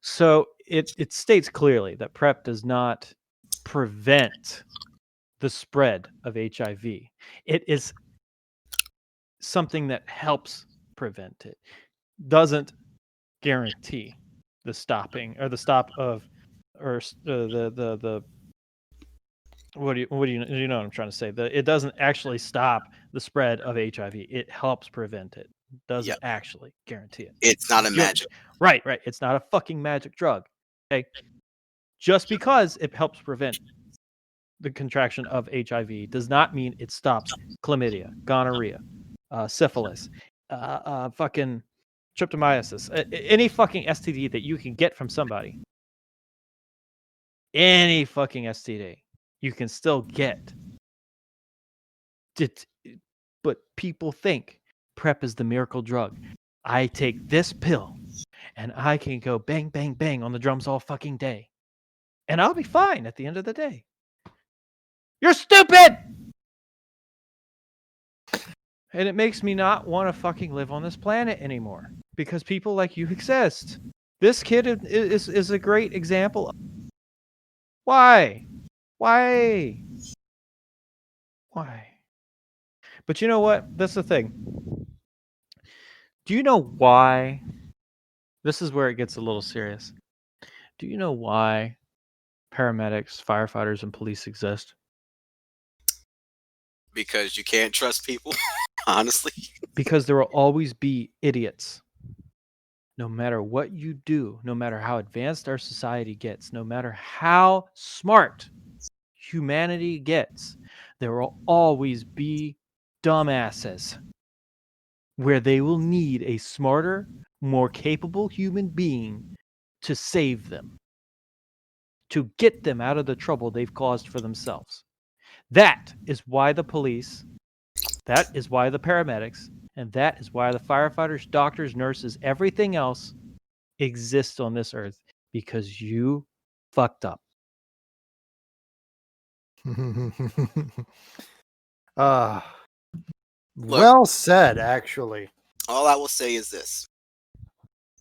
So it states clearly that PrEP does not prevent the spread of HIV. It is something that helps prevent it. Doesn't guarantee the stopping or the stop of or the what do you know what I'm trying to say? It doesn't actually stop the spread of HIV. It helps prevent it. Doesn't actually guarantee it. It's not a magic. Right. It's not a fucking magic drug. Okay. Just because it helps prevent the contraction of HIV does not mean it stops chlamydia, gonorrhea, syphilis, fucking tryptomyosis, any fucking STD that you can get from somebody. any fucking STD you can still get. But people think PrEP is the miracle drug. I take this pill and I can go bang, bang, bang on the drums all fucking day. And I'll be fine at the end of the day. You're stupid! And it makes me not want to fucking live on this planet anymore. Because people like you exist. This kid is a great example. Why? Why? Why? But you know what? That's the thing. Do you know why? This is where it gets a little serious. Do you know why paramedics, firefighters, and police exist? Because you can't trust people, honestly. Because there will always be idiots. No matter what you do, no matter how advanced our society gets, no matter how smart humanity gets, there will always be dumbasses where they will need a smarter, more capable human being to save them, to get them out of the trouble they've caused for themselves. That is why the police, that is why the paramedics, and that is why the firefighters, doctors, nurses, everything else exists on this earth, because you fucked up. Well said, actually. All I will say is this.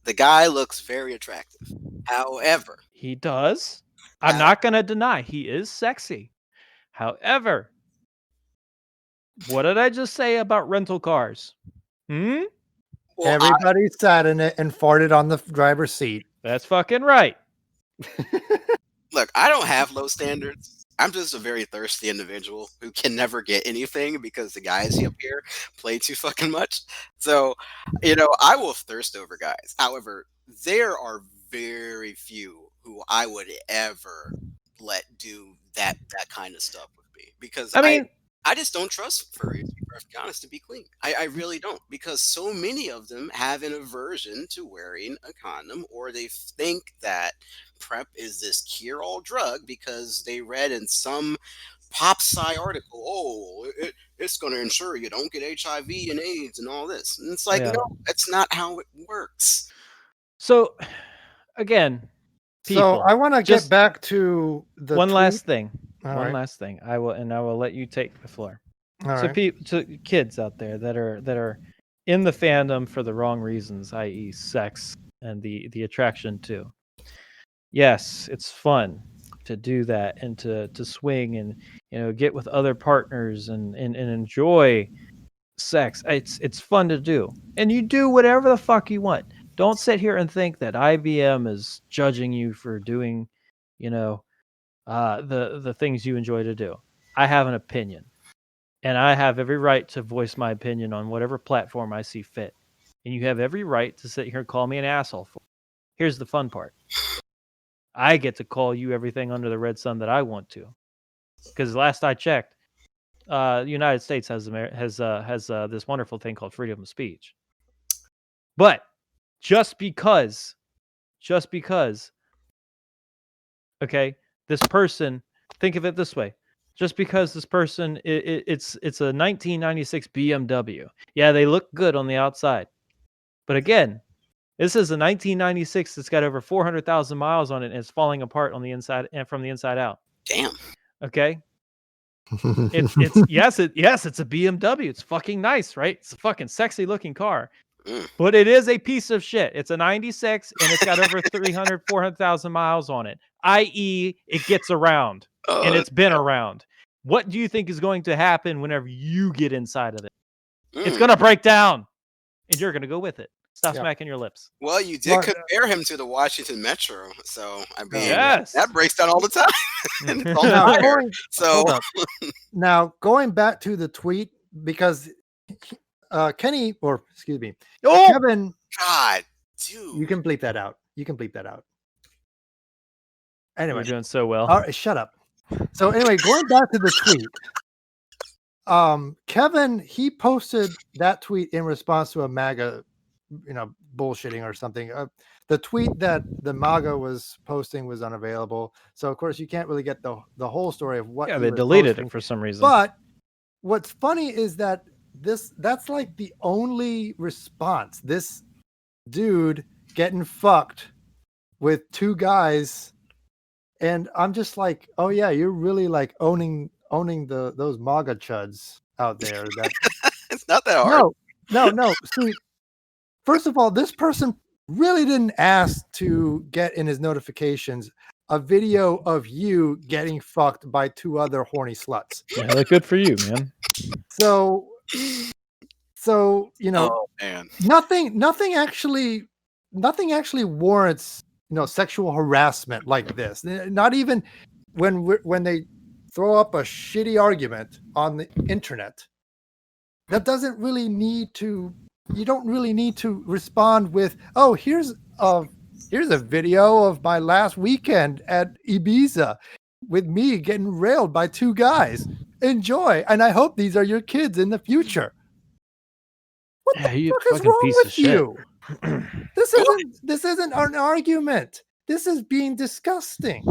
The guy looks very attractive. However, he does. I'm not going to deny he is sexy. However, what did I just say about rental cars? Well, everybody sat in it and farted on the driver's seat. That's fucking right. Look, I don't have low standards. I'm just a very thirsty individual who can never get anything because the guys up here play too fucking much. So, I will thirst over guys. However, there are very few who I would ever let do that kind of stuff with me, because I just don't trust furries, to be perfectly honest, to be clean. I really don't, because so many of them have an aversion to wearing a condom, or they think that PrEP is this cure-all drug because they read in some pop sci article, it's going to ensure you don't get HIV and AIDS and all this. And it's like, no, that's not how it works. So, again, people, so I want to get back to the one last thing. Last thing. I will let you take the floor. All so, to kids out there that are in the fandom for the wrong reasons, i.e., sex and the attraction too. Yes, it's fun to do that and to swing and get with other partners and enjoy sex. It's fun to do, and you do whatever the fuck you want. Don't sit here and think that IBM is judging you for doing, the things you enjoy to do. I have an opinion, and I have every right to voice my opinion on whatever platform I see fit. And you have every right to sit here and call me an asshole for it. Here's the fun part. I get to call you everything under the red sun that I want to, because last I checked, the United States has this wonderful thing called freedom of speech. But just because, okay, this person, think of it this way: just because this person, it's a 1996 BMW. Yeah, they look good on the outside, but again, this is a 1996 that's got over 400,000 miles on it, and it's falling apart on the inside and from the inside out. Damn. Okay. Yes, it's a BMW. It's fucking nice, right? It's a fucking sexy looking car, but it is a piece of shit. It's a 96 and it's got over 400,000 miles on it. I.e., it gets around and it's been around. What do you think is going to happen whenever you get inside of it? It's going to break down and you're going to go with it. Stop smacking your lips. Well, you did compare him to the Washington Metro, so I mean, yes, that breaks down all the time. Now, going back to the tweet, because Kevin, God, dude, you can bleep that out. Anyway, you're doing so well. All right, shut up. So anyway, going back to the tweet. Kevin, he posted that tweet in response to a MAGA, bullshitting or something. the tweet that the MAGA was posting was unavailable. So of course you can't really get the whole story of what. Yeah, he they was deleted posting. it for some reason. But what's funny is that that's like the only response. This dude getting fucked with two guys, and I'm just like, oh yeah, you're really like owning those MAGA chuds out there. That It's not that hard. No. See, first of all, this person really didn't ask to get in his notifications a video of you getting fucked by two other horny sluts. Yeah, like, good for you, man. So you know, Oh man, nothing actually warrants sexual harassment like this. Not even when they throw up a shitty argument on the internet. That doesn't really need to. You don't really need to respond with, "Oh, here's a video of my last weekend at Ibiza with me getting railed by two guys. Enjoy, and I hope these are your kids in the future." What the fuck is wrong with you? This isn't an argument. This is being disgusting.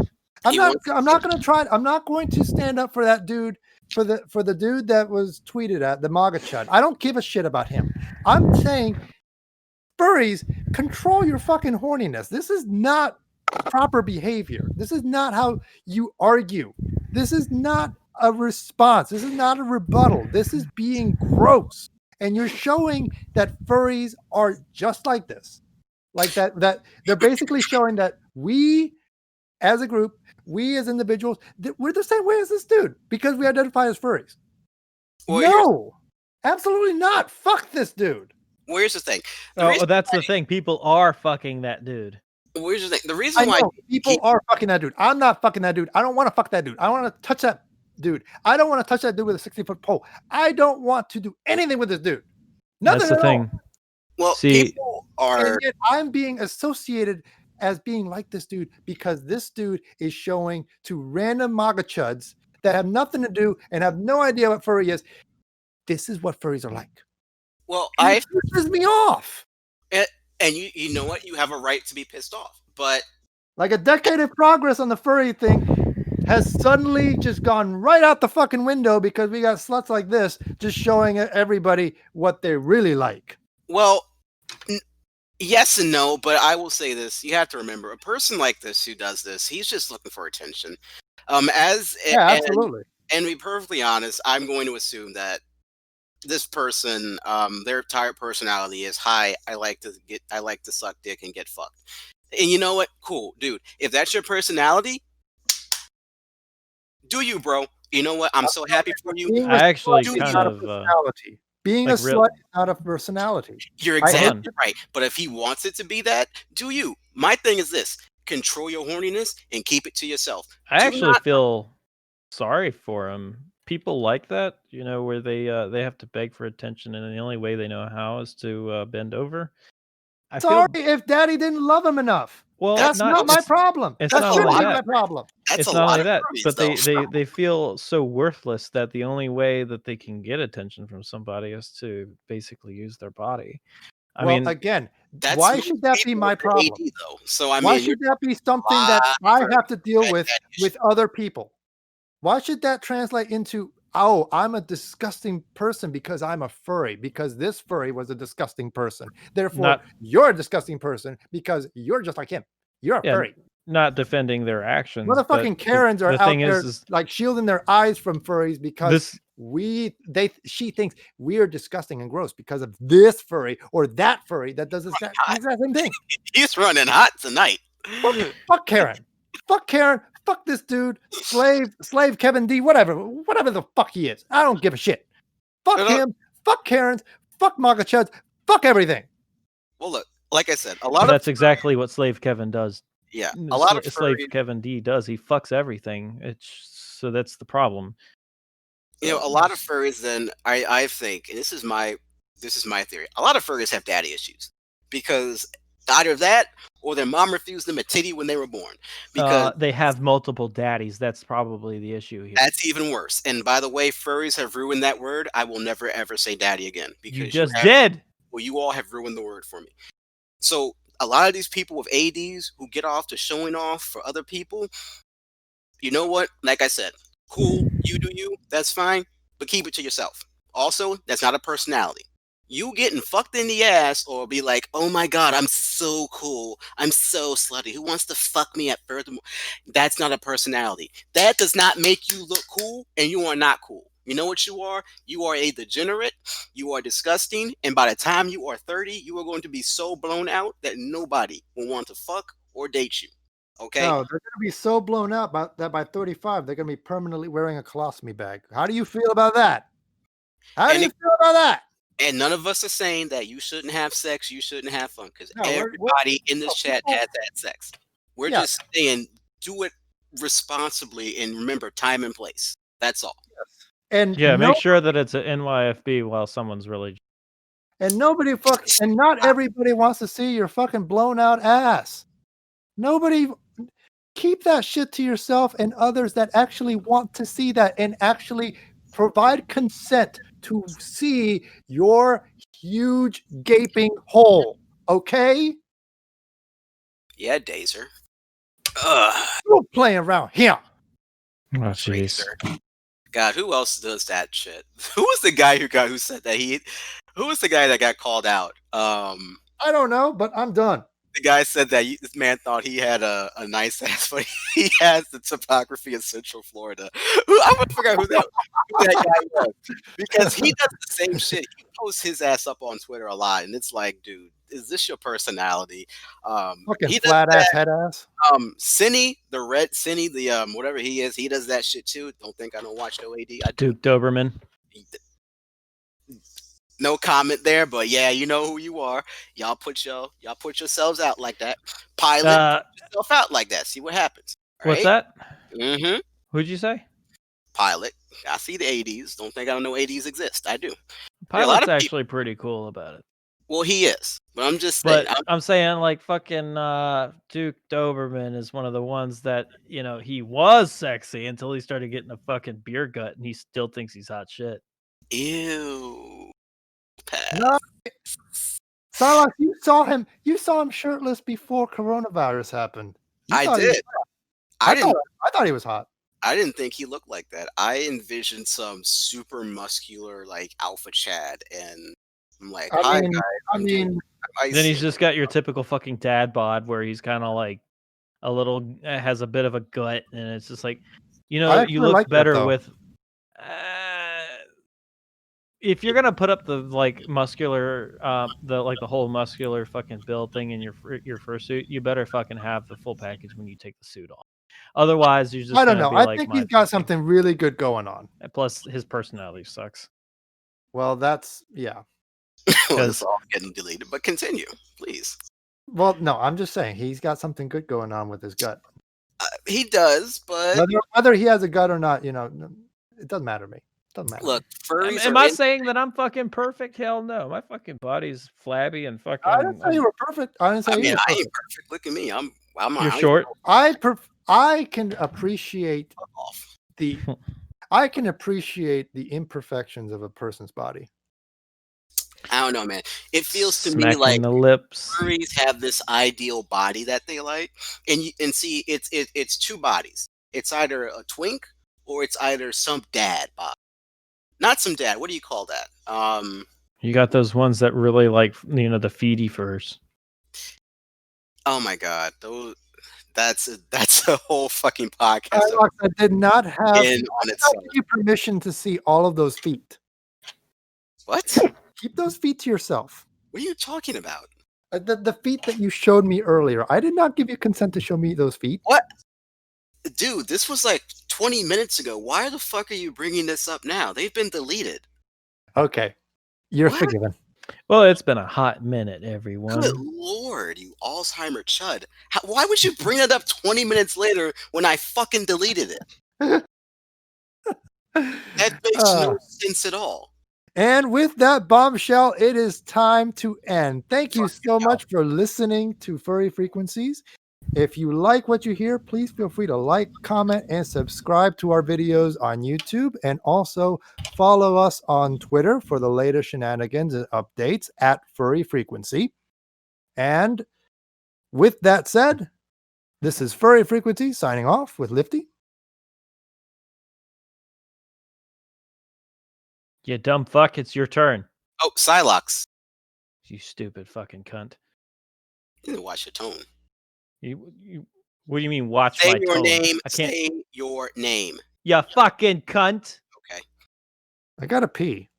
I'm not going to stand up for that dude, for the dude that was tweeted at, the MAGA chud. I don't give a shit about him. I'm saying, furries, control your fucking horniness. This is not proper behavior. This is not how you argue. This is not a response. This is not a rebuttal. This is being gross. And you're showing that furries are just like this. Like that they're basically showing that we as a group, we as individuals, we're the same way as this dude because we identify as furries. Well, no, absolutely not. Fuck this dude. Well, here's the thing. That's the thing. People are fucking that dude. Well, here's the thing. The reason why people are fucking that dude. I'm not fucking that dude. I don't want to fuck that dude. I want to touch that dude. I don't want to touch that dude with a 60-foot pole. I don't want to do anything with this dude. Nothing. That's the thing. Well, people are. And yet I'm being associated as being like this dude because this dude is showing to random MAGA chuds that have nothing to do and have no idea what furry is. This is what furries are like. Well, it pisses me off. And you know what? You have a right to be pissed off. But like a decade of progress on the furry thing has suddenly just gone right out the fucking window because we got sluts like this just showing everybody what they really like. Well, yes and no, but I will say this. You have to remember, a person like this who does this, he's just looking for attention. Absolutely. And to be perfectly honest, I'm going to assume that this person, their entire personality is, hi, I like to suck dick and get fucked. And you know what? Cool, dude. If that's your personality, do you, bro? You know what? I'm so happy for you. I actually kind of personality. Being like a slut is not a personality. You're exactly right. But if he wants it to be that, do you? My thing is this: control your horniness and keep it to yourself. I actually feel sorry for him. People like that, where they have to beg for attention, and the only way they know how is to bend over. Sorry if daddy didn't love him enough. Well, that's not my problem. That's not my problem. It's not only that, but they feel so worthless that the only way that they can get attention from somebody is to basically use their body. I mean, again, why should that be my problem? Though. So why should that be something that I have to deal with other people? Why should that translate into, oh, I'm a disgusting person because I'm a furry, because this furry was a disgusting person. Therefore, you're a disgusting person because you're just like him. You're a furry. Not defending their actions. Motherfucking Karens are out there like shielding their eyes from furries because she thinks we are disgusting and gross because of this furry or that furry that does the exact same thing. He's running hot tonight. Fuck Karen. Fuck Karen. Fuck this dude. SlaveKennyD, whatever the fuck he is. I don't give a shit. Fuck him. Fuck Karens. Fuck MAGA chuds. Fuck everything. Well, look, like I said, that's exactly what Slave Kevin does. Yeah, a lot of SlaveKennyD does. He fucks everything. So that's the problem. A lot of furries. Then I think, and this is my theory. A lot of furries have daddy issues because either that or their mom refused them a titty when they were born. Because they have multiple daddies. That's probably the issue here. That's even worse. And by the way, furries have ruined that word. I will never ever say daddy again because you just did. Well, you all have ruined the word for me. So a lot of these people with ADs who get off to showing off for other people, you know what? Like I said, cool, you do you, that's fine, but keep it to yourself. Also, that's not a personality. You getting fucked in the ass or be like, oh my god, I'm so cool, I'm so slutty, who wants to fuck me at furthermore? That's not a personality. That does not make you look cool, and you are not cool. You know what you are? You are a degenerate, you are disgusting, and by the time you are 30, you are going to be so blown out that nobody will want to fuck or date you. Okay? No, they're going to be so blown out that by 35, they're going to be permanently wearing a colostomy bag. How do you feel about that? How do you feel about that? And none of us are saying that you shouldn't have sex, you shouldn't have fun, because No, everybody in this chat has had sex. We're just saying do it responsibly and remember time and place. That's all. And make sure that it's an NYFB while someone's really. And not everybody wants to see your fucking blown out ass. Nobody. Keep that shit to yourself and others that actually want to see that and actually provide consent to see your huge gaping hole. Okay? Yeah, Dazer. You're playing around here. Oh, jeez. God, who else does that shit? Who was the guy who said that who was the guy that got called out? I don't know, but I'm done. The guy said that this man thought he had a nice ass, but he has the topography of Central Florida. I forgot who that guy was, because he does the same shit. He posts his ass up on Twitter a lot, and it's like, dude, is this your personality? Fucking flat ass, head ass. Cinny, the red Cinny, the whatever he is, he does that shit too. Don't think I don't watch no AD. I do. Duke Doberman. No comment there, but yeah, you know who you are. Y'all put yourselves out like that. Pilot, put yourself out like that. See what happens. What's that? Mm-hmm. Who'd you say? Pilot. I see the ADs. Don't think I don't know ADs exist. I do. Pilot's actually pretty cool about it. Well, he is, but I'm just saying. I'm saying like fucking Duke Doberman is one of the ones that, you know, he was sexy until he started getting a fucking beer gut, and he still thinks he's hot shit. Ew. No, Sarlacc, you saw him shirtless before coronavirus happened. I did. I thought he was hot. I didn't think he looked like that. I envisioned some super muscular, like alpha Chad, and I'm like, hi guys. Then he's just got your typical fucking dad bod where he's kind of like a little, has a bit of a gut, and it's just like, you know, you look like better with. If you're gonna put up the like muscular, the whole muscular fucking build thing in your fursuit, you better fucking have the full package when you take the suit off. Otherwise, you're just. I don't know. I think he's got something really good going on. Plus, his personality sucks. Well, that's yeah. Well, it's all getting deleted, but continue, please. Well, no, I'm just saying he's got something good going on with his gut. He does, but whether he has a gut or not, you know, it doesn't matter to me. Doesn't matter. Look, furries am I saying that I'm fucking perfect? Hell no. My fucking body's flabby and fucking. I didn't say you were perfect. I didn't say you were perfect. I ain't perfect. Look at me. You're short. I can appreciate the imperfections of a person's body. I don't know, man. It feels to Smacking me like the lips. Furries have this ideal body that they like, and see, it's two bodies. It's either a twink or it's either some dad body. Not some dad. What do you call that? You got those ones that really like, you know, the feedy furs. Oh my god, that's a whole fucking podcast. I did not give you permission to see all of those feet. What? Keep those feet to yourself. What are you talking about? The feet that you showed me earlier. I did not give you consent to show me those feet. What? Dude, this was like 20 minutes ago. Why the fuck are you bringing this up now? They've been deleted. Okay. You're forgiven. Well, it's been a hot minute, everyone. Good lord, you Alzheimer chud. Why would you bring it up 20 minutes later when I fucking deleted it? That makes no sense at all. And with that bombshell, it is time to end. Thank you so much for listening to Furry Frequencies. If you like what you hear, please feel free to like, comment, and subscribe to our videos on YouTube. And also follow us on Twitter for the latest shenanigans and updates at Furry Frequency. And with that said, this is Furry Frequency signing off with Lifty. You dumb fuck, it's your turn. Oh, Psylocke. You stupid fucking cunt. You need to watch your tone. What do you mean watch Say my your tone? name. I can't. Say your name. You fucking cunt. Okay. I gotta pee.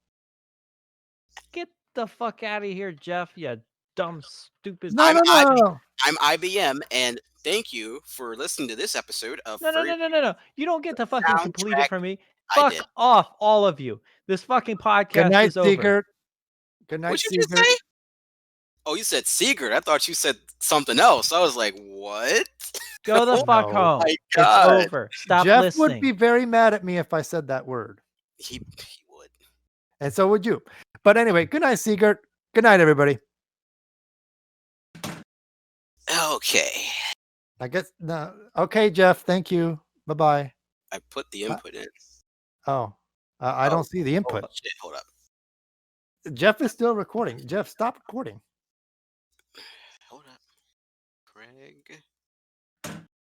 Get the fuck out of here, Jeff. You dumb, stupid. No. I'm IBM, and thank you for listening to this episode of No. You don't get to fucking complete it for me. Fuck did. off, all of you. This fucking podcast Good night, is over. Seeker. Good night, What'd you just Seeker. say? Oh, you said Seeger. I thought you said something else. I was like, what? Go the fuck No. home. My It's God. over. Stop Jeff listening. would be very mad at me if I said that word. He would. And so would you. But anyway, good night, Seeger. Good night, everybody. Okay. I guess no. Okay, Jeff. Thank you. Bye-bye. I put the input in. Oh, I don't see the input. Oh, shit. Hold up. Jeff is still recording. Jeff, stop recording. Hold up. Craig.